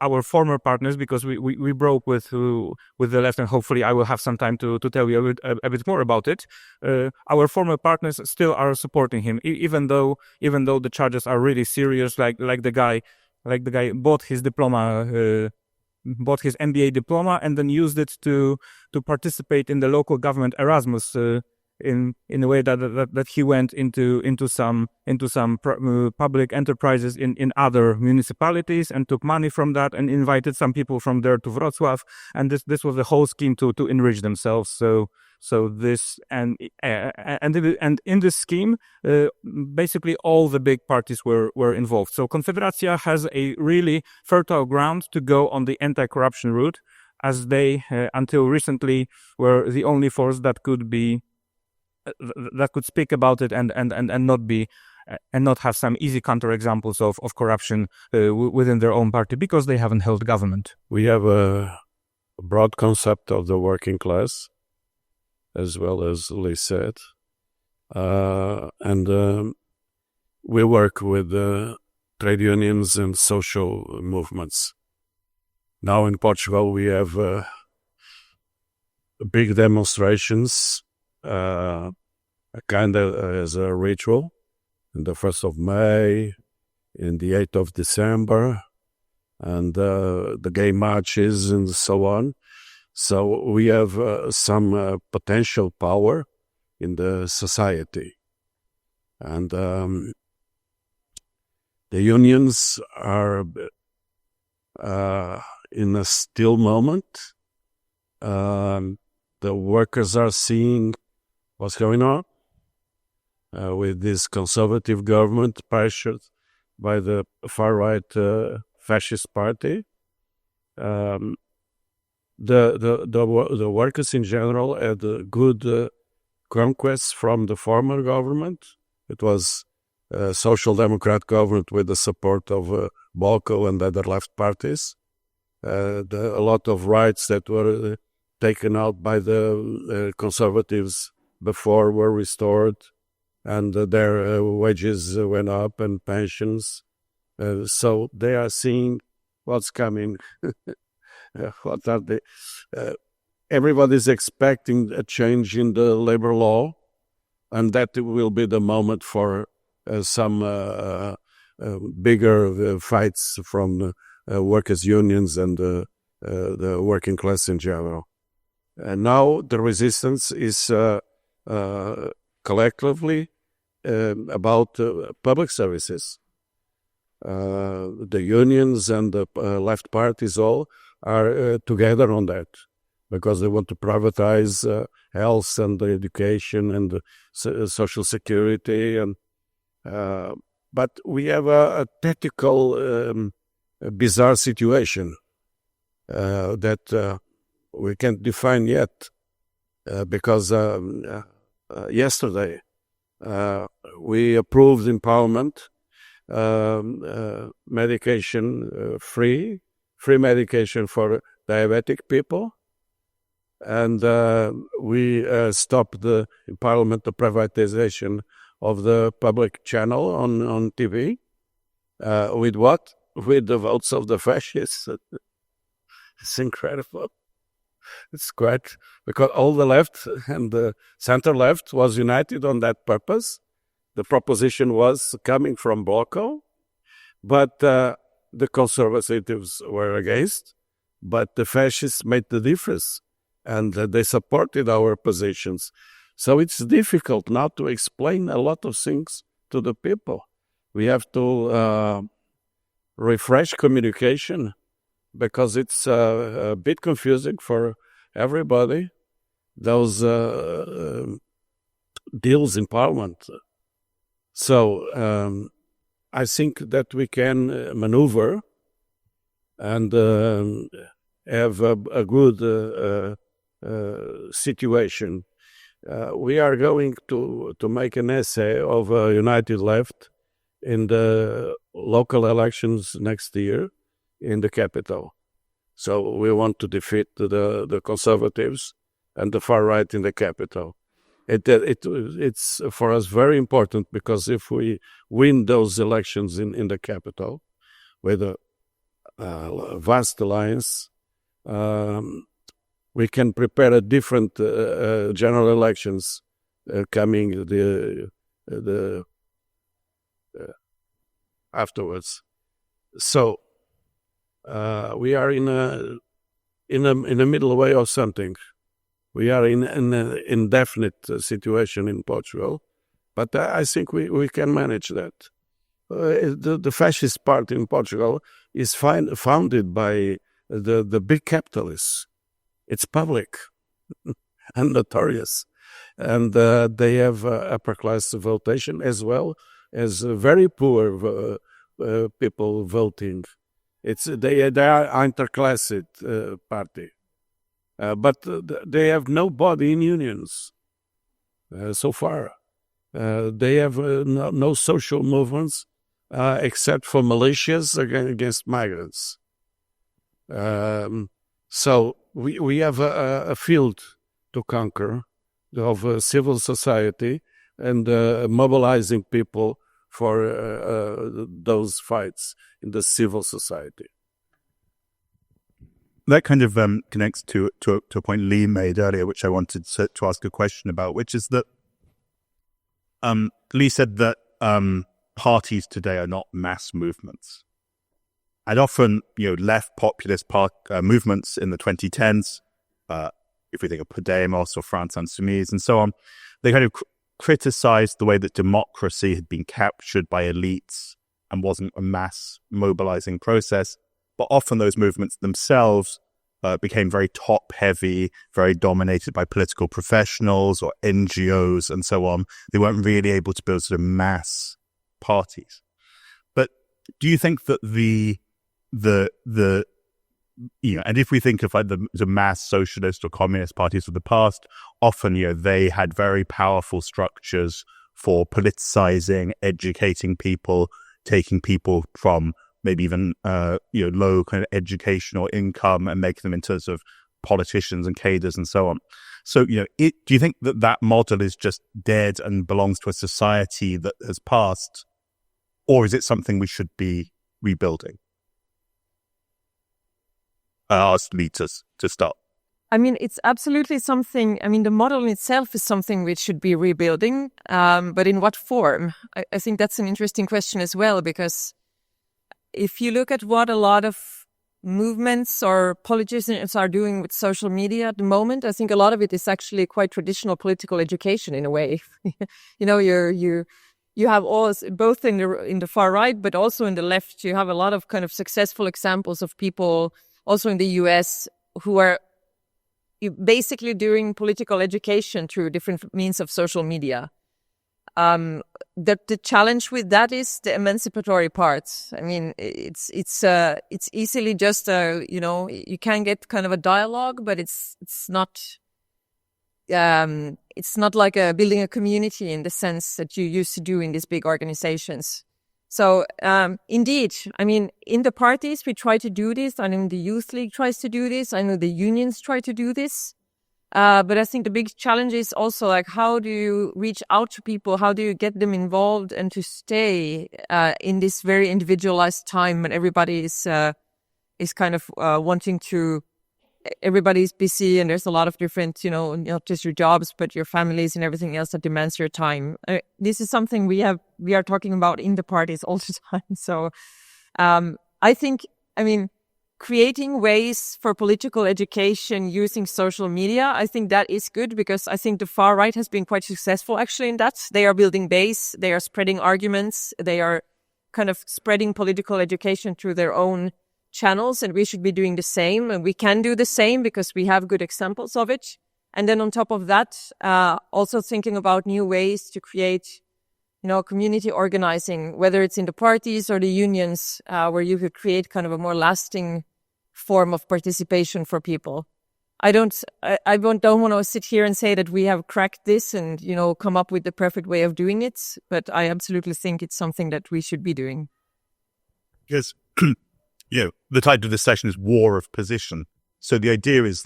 our former partners, because we broke with the left, and hopefully I will have some time to tell you a bit more about it. Our former partners still are supporting him, even though the charges are really serious. Like the guy bought his diploma, bought his MBA diploma, and then used it to participate in the local government Erasmus. In a way that he went into some public enterprises in other municipalities, and took money from that and invited some people from there to Wrocław, and this was the whole scheme to enrich themselves. So this and in this scheme, basically all the big parties were involved. So Konfederacja has a really fertile ground to go on the anti-corruption route, as they until recently were the only force that could speak about it and not have some easy counterexamples of corruption within their own party, because they haven't held government. We have a broad concept of the working class, as well as Lee said, and we work with trade unions and social movements. Now in Portugal we have big demonstrations, kind of as a ritual, in the 1st of May, in the 8th of December, and the gay marches and so on. So we have some potential power in the society. And the unions are in a still moment. The workers are seeing what's going on with this conservative government pressured by the far-right fascist party. The workers in general had good conquests from the former government. It was a social democrat government with the support of Balco and other left parties. A lot of rights that were taken out by the conservatives before were restored, and their wages went up and pensions. So they are seeing what's coming. What are they? Everybody's expecting a change in the labor law, and that will be the moment for some bigger fights from workers' unions and the working class in general. And now the resistance is collectively about public services. The unions and the left parties all are together on that, because they want to privatize health and education and social security. And but we have a technical, bizarre situation that we can't define yet, because yesterday we approved in Parliament medication free medication for diabetic people, and we stopped in Parliament the privatization of the public channel on TV. With what? With the votes of the fascists. It's incredible. It's quite, because all the left and the center left was united on that purpose. The proposition was coming from Balco, but the conservatives were against, but the fascists made the difference, and they supported our positions. So it's difficult now to explain a lot of things to the people. We have to refresh communication because it's a bit confusing for everybody, those deals in Parliament. So I think that we can maneuver and have a good situation. We are going to make an essay of a united left in the local elections next year in the capital. So we want to defeat the conservatives and the far right in the capital. It's for us very important, because if we win those elections in the capital with a vast alliance, we can prepare a different general elections coming the afterwards. So we are in a middle way of something. We are in an indefinite situation in Portugal, but I think we can manage that. The fascist party in Portugal is founded by the big capitalists. It's public and notorious, and they have upper class votation as well as very poor people voting. They are interclassed party. But they have no body in unions so far. They have no social movements except for militias against migrants. So we have a field to conquer of civil society and mobilizing people for those fights in the civil society. That kind of connects to a point Lee made earlier, which I wanted to ask a question about, which is that Lee said that parties today are not mass movements. And often, left populist movements in the 2010s, if we think of Podemos or France Insoumise and so on, they kind of criticized the way that democracy had been captured by elites and wasn't a mass mobilizing process. But often those movements themselves became very top-heavy, very dominated by political professionals or NGOs and so on. They weren't really able to build sort of mass parties. But do you think that and if we think of like the mass socialist or communist parties of the past, often they had very powerful structures for politicizing, educating people, taking people from maybe even low kind of education or income and make them into sort of politicians and cadres and so on. So do you think that model is just dead and belongs to a society that has passed, or is it something we should be rebuilding? I'll ask Lee to start. I mean, it's absolutely something. I mean, the model in itself is something we should be rebuilding, but in what form? I think that's an interesting question as well, because if you look at what a lot of movements or politicians are doing with social media at the moment, I think a lot of it is actually quite traditional political education in a way. You have all, both in the far right, but also in the left, you have a lot of kind of successful examples of people also in the US who are basically doing political education through different means of social media. The challenge with that is the emancipatory part. I mean, it's easily just you can get kind of a dialogue, but it's not like building a community in the sense that you used to do in these big organizations. So indeed, I mean, in the parties we try to do this. I know the Youth League tries to do this. I know the unions try to do this. But I think the big challenge is also like, how do you reach out to people? How do you get them involved and to stay in this very individualized time when everybody is kind of wanting to, everybody's busy and there's a lot of different, not just your jobs, but your families and everything else that demands your time. This is something we are talking about in the parties all the time. So I think, creating ways for political education using social media, I think that is good, because I think the far right has been quite successful actually in that. They are building base, they are spreading arguments, they are kind of spreading political education through their own channels, and we should be doing the same, and we can do the same because we have good examples of it. And then on top of that, also thinking about new ways to create, community organizing, whether it's in the parties or the unions, where you could create kind of a more lasting form of participation for people. I don't want to sit here and say that we have cracked this and, come up with the perfect way of doing it, but I absolutely think it's something that we should be doing. Because, the title of this session is War of Position. So the idea is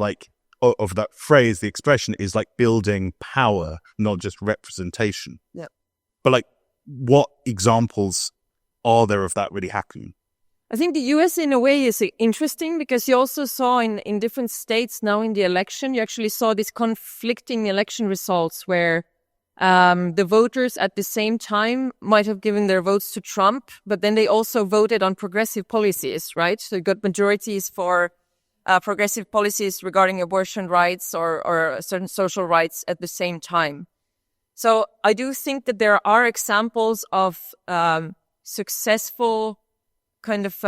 of that phrase, the expression is building power, not just representation. Yeah. But what examples are there of that really happening? I think the US in a way is interesting, because you also saw in different states now in the election, you actually saw these conflicting election results where the voters at the same time might have given their votes to Trump, but then they also voted on progressive policies, right? So you got majorities for progressive policies regarding abortion rights or certain social rights at the same time. So I do think that there are examples of successful kind of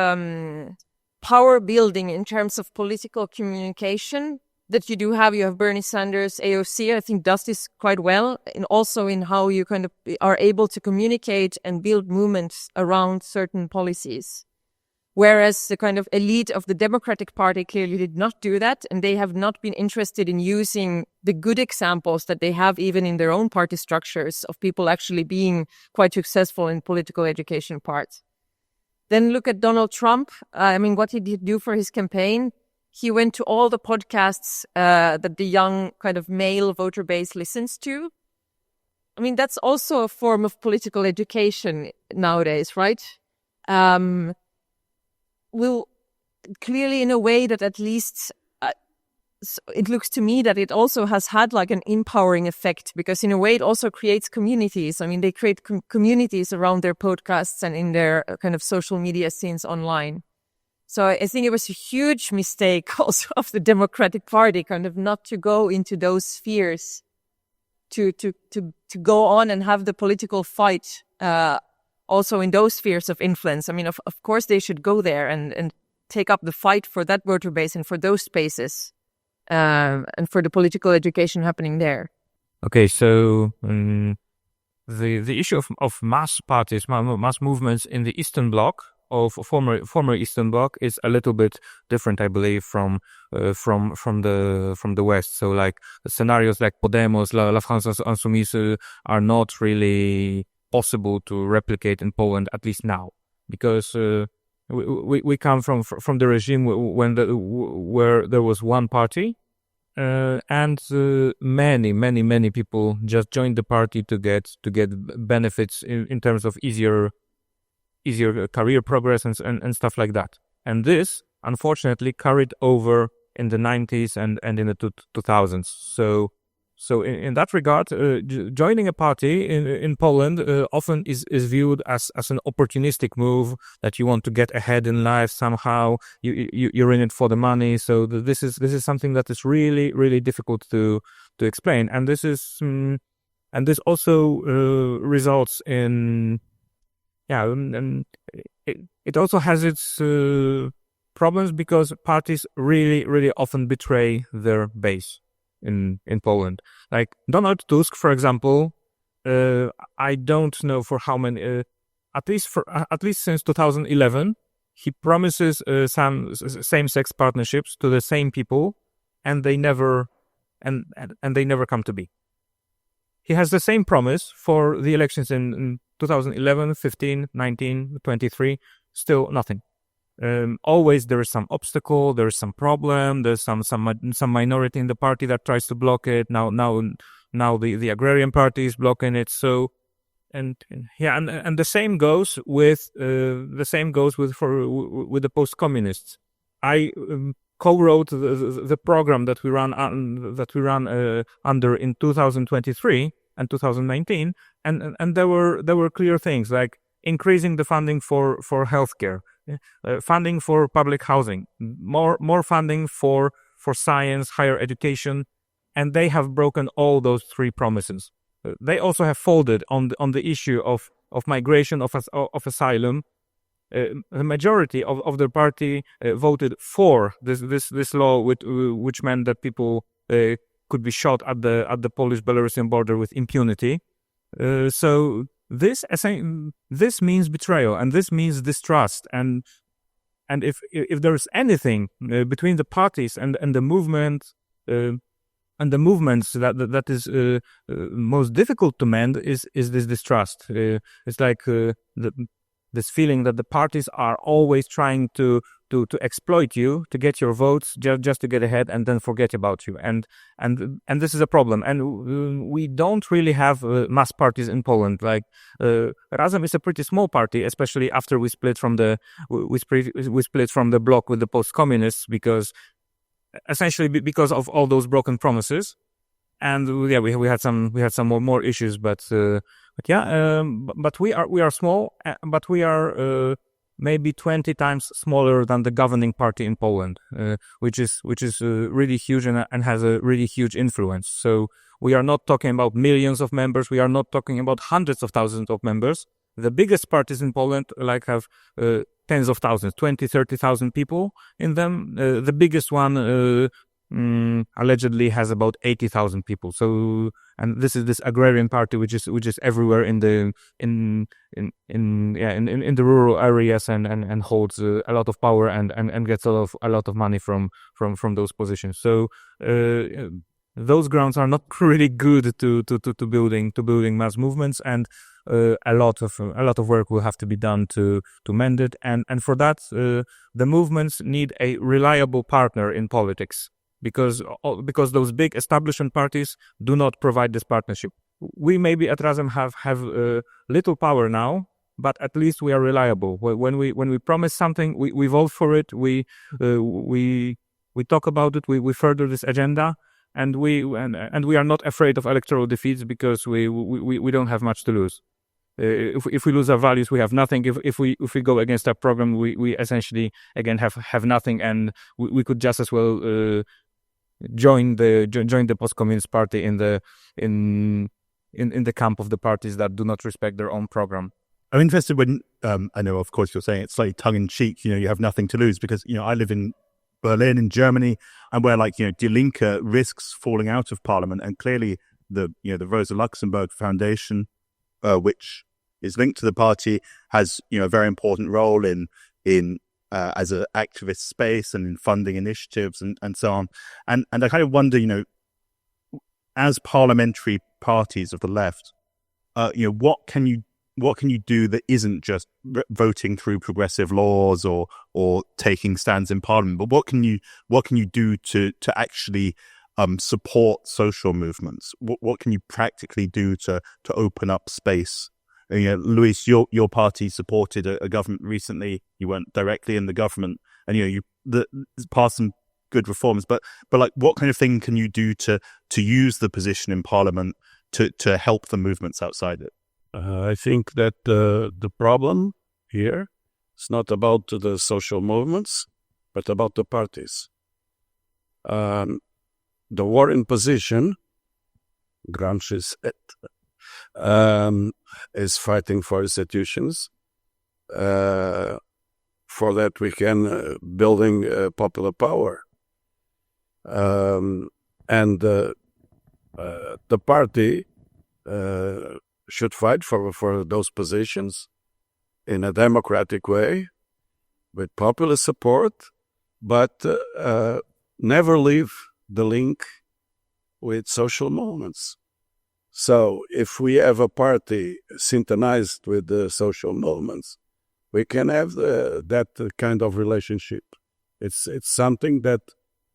power building in terms of political communication that you do have. You have Bernie Sanders, AOC, I think does this quite well, and also in how you kind of are able to communicate and build movements around certain policies. Whereas the kind of elite of the Democratic Party clearly did not do that, and they have not been interested in using the good examples that they have even in their own party structures of people actually being quite successful in political education parts. Then look at Donald Trump. What he did do for his campaign, he went to all the podcasts that the young kind of male voter base listens to. That's also a form of political education nowadays, right? Will clearly in a way that at least it looks to me that it also has had an empowering effect, because in a way it also creates communities. They create communities around their podcasts and in their kind of social media scenes online. So I think it was a huge mistake also of the Democratic Party kind of not to go into those spheres to go on and have the political fight also in those spheres of influence. Of course they should go there and take up the fight for that voter base and for those spaces, and for the political education happening there. Okay, so the issue of mass parties, mass movements in the Eastern Bloc, of former Eastern Bloc, is a little bit different, I believe, from the West. So scenarios like Podemos, La France Insoumise are not really possible to replicate in Poland, at least now, because we come from the regime where there was one party, and many people just joined the party to get benefits in terms of easier career progress and stuff like that. And this unfortunately carried over in the 90s and in the 2000s. So in that regard, joining a party in Poland often is viewed as an opportunistic move, that you want to get ahead in life somehow. You're in it for the money. So this is something that is really, really difficult to explain. And this also results in and it also has its problems, because parties really, really often betray their base in Poland. Like Donald Tusk, for example, I don't know for how many, at least since 2011, he promises some same-sex partnerships to the same people, and they never come to be. He has the same promise for the elections in 2011, 15, 19, 23, still nothing. Always there is some obstacle, there is some problem, there's some minority in the party that tries to block it. Now the agrarian party is blocking it. So and the same goes with with the post-communists. I co-wrote the program that we ran under in 2023 and 2019, and there were clear things like increasing the funding for healthcare, funding for public housing, more funding for science, higher education, and they have broken all those three promises. They also have folded on the issue of migration, of asylum. The majority of the party voted for this law, which meant that people could be shot at the Polish-Belarusian border with impunity. So this means betrayal, and this means distrust, and if there is anything between the parties and the movement and the movements that is most difficult to mend is this distrust. It's like this feeling that the parties are always trying to exploit you, to get your votes, just to get ahead, and then forget about you. And this is a problem. And we don't really have mass parties in Poland. Like Razem is a pretty small party, especially after we split from the bloc with the post-communists, because of all those broken promises. And we had some more issues, but we are small, but we are maybe 20 times smaller than the governing party in Poland, which is really huge and has a really huge influence. So we are not talking about millions of members. We are not talking about hundreds of thousands of members. The biggest parties in Poland have tens of thousands, 20, 30,000 people in them. The biggest one allegedly has about 80,000 people. So, and this is this agrarian party which is everywhere in the rural areas and holds a lot of power and gets a lot of money from those positions. So those grounds are not really good to building mass movements, and a lot of work will have to be done to mend it. And for that, the movements need a reliable partner in politics. Because those big establishment parties do not provide this partnership. We maybe at Razem have little power now, but at least we are reliable. When we promise something, we vote for it. We talk about it. We further this agenda, and we are not afraid of electoral defeats because we don't have much to lose. If we lose our values, we have nothing. If we go against our program, we essentially again have nothing, and we could just as well join the post-communist party in the camp of the parties that do not respect their own program. I'm interested when I know, of course, you're saying it's slightly tongue-in-cheek. You have nothing to lose because I live in Berlin, in Germany, and where Die Linke risks falling out of parliament, and clearly the Rosa Luxemburg Foundation, which is linked to the party, has a very important role in as an activist space and in funding initiatives and so on. And I kind of wonder, as parliamentary parties of the left, what can you do that isn't just voting through progressive laws or taking stands in parliament, but what can you do to actually support social movements? What can you practically do to open up space? Luis, your party supported a government recently. You weren't directly in the government, and you passed some good reforms. But like, what kind of thing can you do to use the position in Parliament to help the movements outside it? I think that the problem here is not about the social movements, but about the parties. The warring position, Gramsci said, is fighting for institutions. For that we can building popular power. And the party should fight for those positions in a democratic way, with popular support, but never leave the link with social movements. So if we have a party synchronized with the social movements, we can have that kind of relationship. It's something that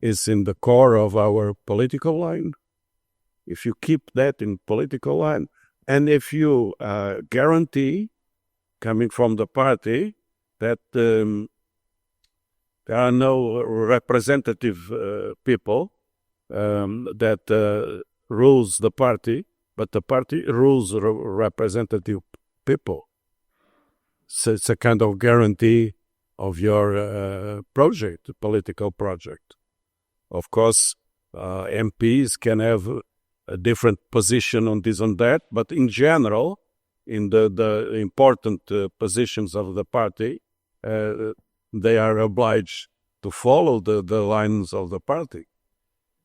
is in the core of our political line. If you keep that in political line, and if you guarantee, coming from the party, that there are no representative people that rules the party, but the party rules representative people. So it's a kind of guarantee of your project, political project. Of course, MPs can have a different position on this and that, but in general, in the important positions of the party, they are obliged to follow the lines of the party.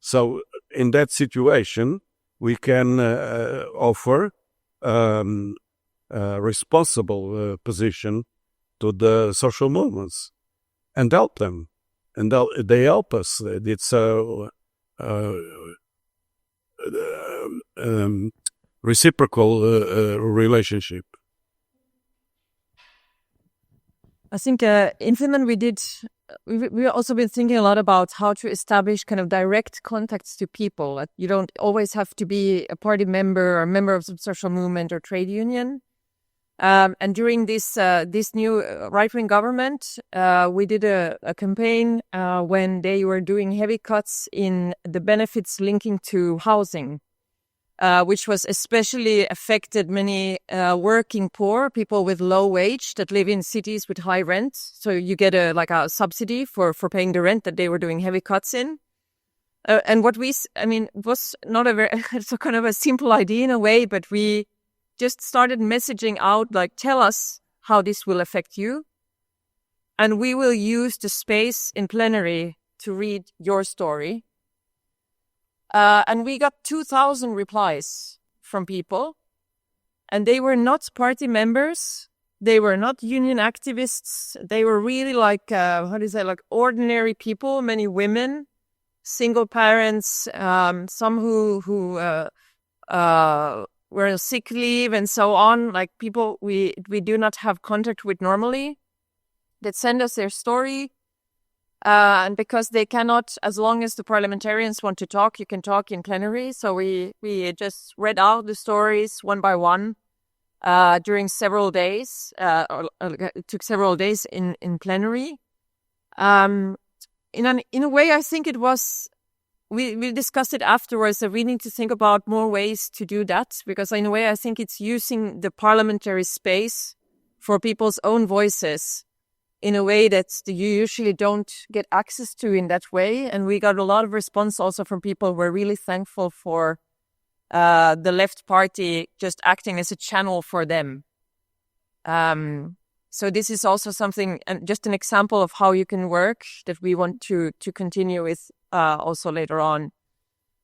So in that situation, we can offer a responsible position to the social movements and help them. And they help us. It's a reciprocal relationship. I think in Finland we've also been thinking a lot about how to establish kind of direct contacts to people. Like you don't always have to be a party member or a member of some social movement or trade union. And during this new right-wing government, we did a campaign when they were doing heavy cuts in the benefits linking to housing, which was especially affected many working poor, people with low wage that live in cities with high rent. So you get a subsidy for paying the rent that they were doing heavy cuts in. And what it was not a very, it's a kind of a simple idea in a way, but we just started messaging out, like, tell us how this will affect you. And we will use the space in plenary to read your story. And we got 2,000 replies from people. And they were not party members. They were not union activists. They were really like ordinary people, many women, single parents, some who were on sick leave and so on, like people we do not have contact with normally, that send us their story. And because they cannot, as long as the parliamentarians want to talk, you can talk in plenary. So we just read out the stories one by one during several days. It took several days in plenary. In a way, I think it was. We discussed it afterwards that we need to think about more ways to do that, because in a way I think it's using the parliamentary space for people's own voices in a way that you usually don't get access to in that way. And we got a lot of response also from people who were really thankful for the left party just acting as a channel for them. So this is also something, and just an example of how you can work that we want to continue with also later on.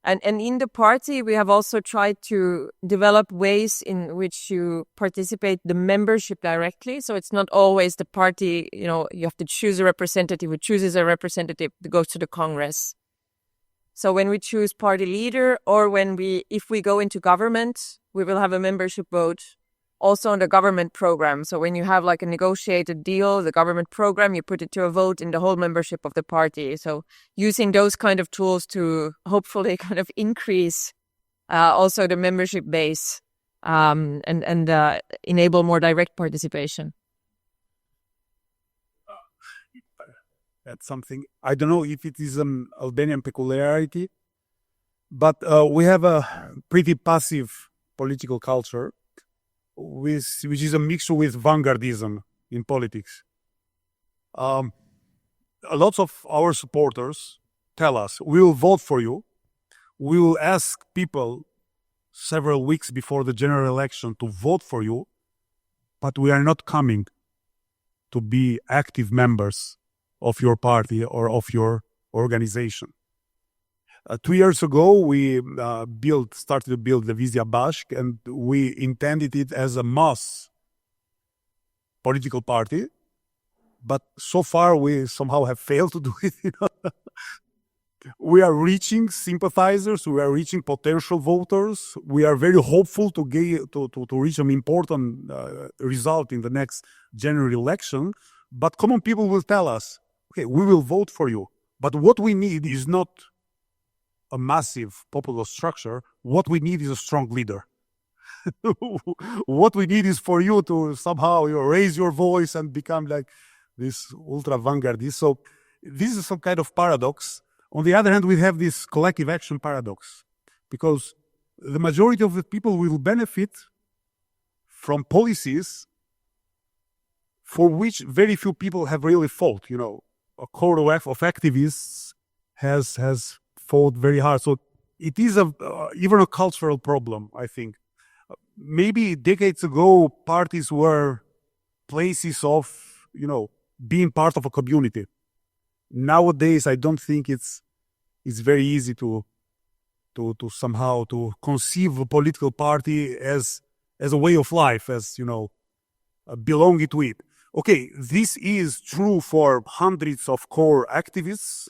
And in the party, we have also tried to develop ways in which you participate the membership directly. So it's not always the party, you have to choose a representative who chooses a representative that goes to the Congress. So when we choose party leader, or if we go into government, we will have a membership vote also on the government program. So when you have like a negotiated deal, the government program, you put it to a vote in the whole membership of the party. So using those kind of tools to hopefully kind of increase also the membership base and enable more direct participation. That's something, I don't know if it is an Albanian peculiarity, but we have a pretty passive political culture, which is a mixture with vanguardism in politics. A lot of our supporters tell us, we will vote for you. We will ask people several weeks before the general election to vote for you, but we are not coming to be active members of your party or of your organization. 2 years ago, we started to build the Vizia Bashk, and we intended it as a mass political party. But so far, we somehow have failed to do it. We are reaching sympathizers, we are reaching potential voters. We are very hopeful to reach an important result in the next general election. But common people will tell us, okay, we will vote for you. But what we need is not a massive popular structure. What we need is a strong leader. What we need is for you to somehow raise your voice and become like this ultra vanguardist. So this is some kind of paradox. On the other hand, we have this collective action paradox, because the majority of the people will benefit from policies for which very few people have really fought. You know, a core of activists has fought very hard. So it is even a cultural problem, I think. Maybe decades ago, parties were places of, you know, being part of a community. Nowadays, I don't think it's very easy to somehow to conceive a political party as a way of life, as, you know, belonging to it. Okay, this is true for hundreds of core activists,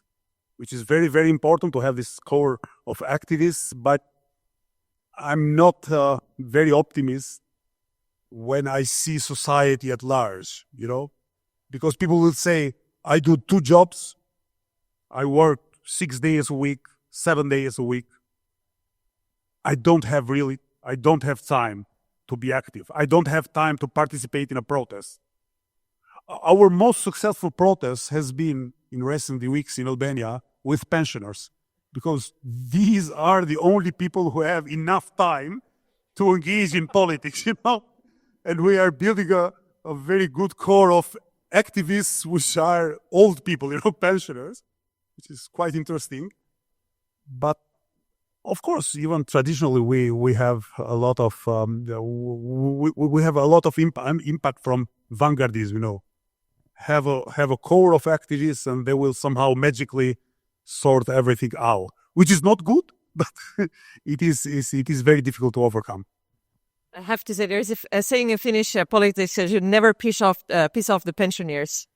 which is very, very important to have this core of activists, but I'm not very optimist when I see society at large, you know, because people will say, I do 2 jobs, I work 6 days a week, 7 days a week. I don't have time to be active. I don't have time to participate in a protest. Our most successful protest has been in recent weeks in Albania with pensioners, because these are the only people who have enough time to engage in politics, you know. And we are building a very good core of activists, which are old people, you know, pensioners, which is quite interesting. But of course, even traditionally, we have a lot of we have a lot of impact from vanguardism, you know. Have a core of activists, and they will somehow magically sort everything out, which is not good, but it is very difficult to overcome. I have to say, there's a saying in Finnish politics that you never piss off the pensioners,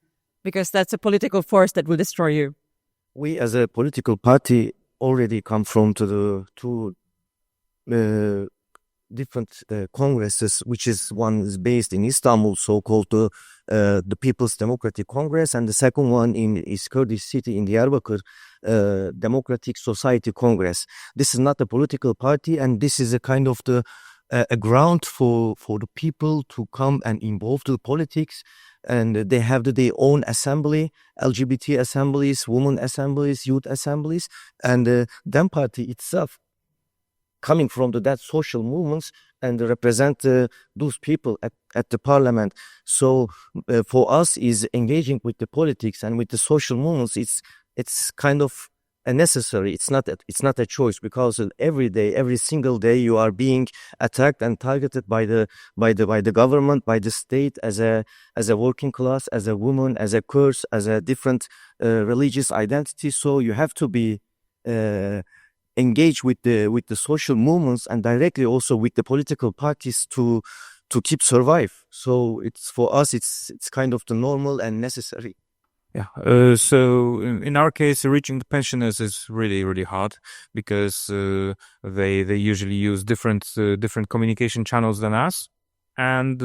because that's a political force that will destroy you. We, as a political party, already come from to the 2 different congresses, which is one is based in Istanbul, so-called the People's Democratic Congress, and the second one is Kurdish city in Diyarbakir, Democratic Society Congress. This is not a political party, and this is a kind of a ground for the people to come and involve to politics. And they have their own assembly, LGBT assemblies, women assemblies, youth assemblies, and DEM party itself coming from that social movements and represent those people at the parliament. So for us is engaging with the politics and with the social movements. It's kind of a necessary. It's not a choice, because every day, every single day, you are being attacked and targeted by the government, by the state, as a working class, as a woman, as a Kurd, as a different religious identity. So you have to be engaged with the social movements and directly also with the political parties to keep survive. So it's for us, it's kind of the normal and necessary. Yeah. So in our case, reaching the pensioners is really, really hard, because they usually use different communication channels than us, and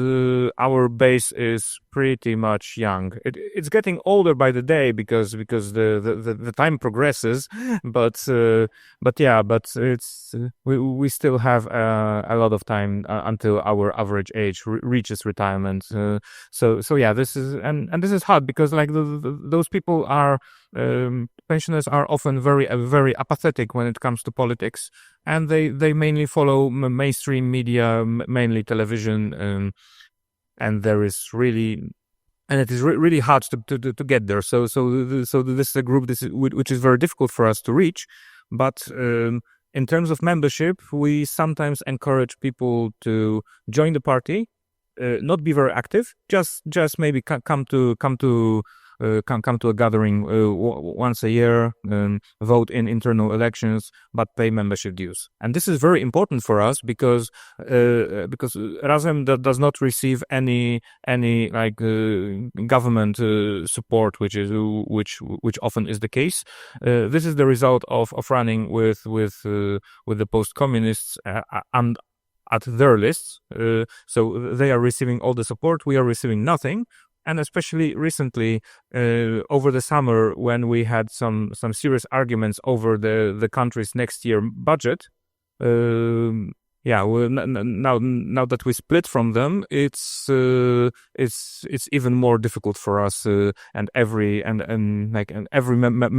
our base is pretty much young. It's getting older by the day because the time progresses, but it's we still have a lot of time until our average age reaches retirement. So yeah, this is hard, because like those people are pensioners are often very apathetic when it comes to politics, and they mainly follow mainstream media, mainly television, and there is really, and it is really hard to get there. So this is a group which is very difficult for us to reach. But in terms of membership, we sometimes encourage people to join the party, not be very active, just maybe come to a gathering once a year, vote in internal elections, but pay membership dues. And this is very important for us, because Razem does not receive any like government support, which often is the case. This is the result of running with the post-communists and at their lists. So they are receiving all the support. We are receiving nothing. And especially recently, over the summer, when we had some serious arguments over the country's next year budget, now that we split from them, it's even more difficult for us. And every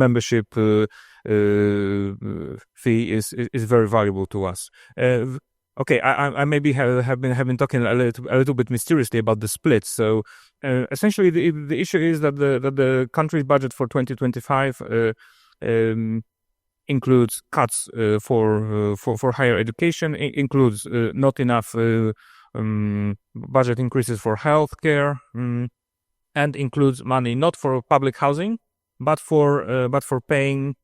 membership fee is very valuable to us. Okay, I maybe have been talking a little bit mysteriously about the split. So essentially, the issue is that the country's budget for 2025 includes cuts for higher education, includes not enough budget increases for healthcare, and includes money not for public housing, but for paying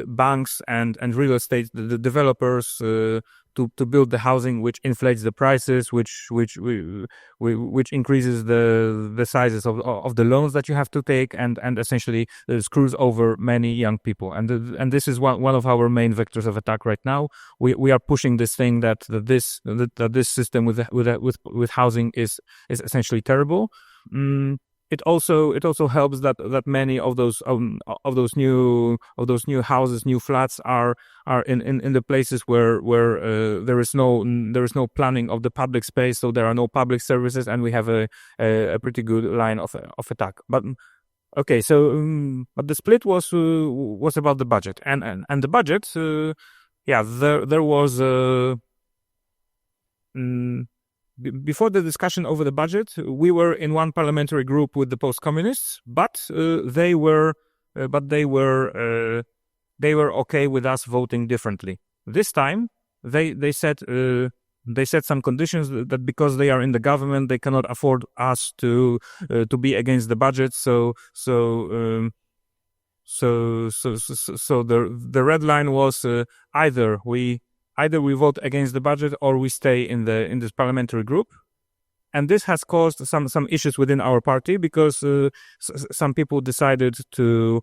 banks and real estate the developers to build the housing, which inflates the prices, which increases the sizes of the loans that you have to take, and essentially screws over many young people. And this is one of our main vectors of attack right now. We are pushing this thing that this system with housing is essentially terrible. It also helps that many of those new houses, new flats are in the places where there is no planning of the public space, so there are no public services, and we have a pretty good line of attack. But okay, so but the split was about the budget, and the budget, there was. Before the discussion over the budget, we were in one parliamentary group with the post-communists, but they were okay with us voting differently. This time, they said some conditions that because they are in the government, they cannot afford us to be against the budget. So the red line was either we vote against the budget or we stay in this parliamentary group. And this has caused some issues within our party because some people decided to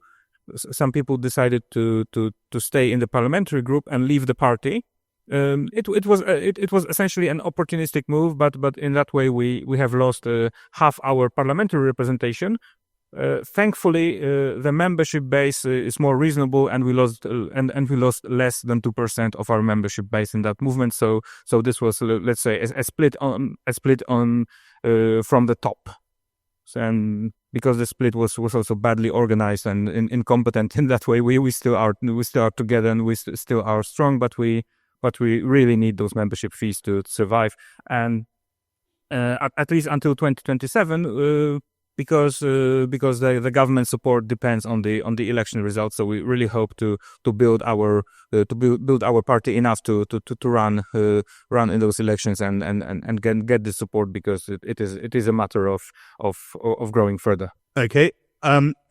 stay in the parliamentary group and leave the party. It was essentially an opportunistic move, but in that way we have lost half our parliamentary representation. Thankfully, the membership base is more reasonable, and we lost less than 2% of our membership base in that movement. So this was, let's say, a split on from the top, and because the split was also badly organized and incompetent in that way, we still are together and we still are strong, but we really need those membership fees to survive, and at least until 2027. Because the government support depends on the election results, so we really hope to build our party enough to run in those elections and get the support, because it is a matter of growing further. Okay.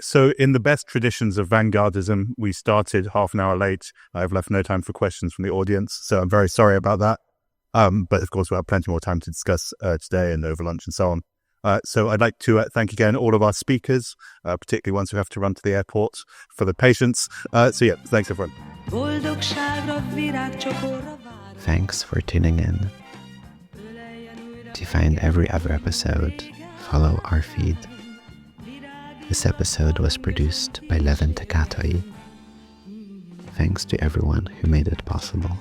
So in the best traditions of vanguardism, we started half an hour late. I've left no time for questions from the audience, so I'm very sorry about that. But of course, we'll have plenty more time to discuss today and over lunch and so on. So I'd like to thank again all of our speakers, particularly ones who have to run to the airport, for the patience. Thanks everyone. Thanks for tuning in. To find every other episode, follow our feed. This episode was produced by Levin Takatai. Thanks to everyone who made it possible.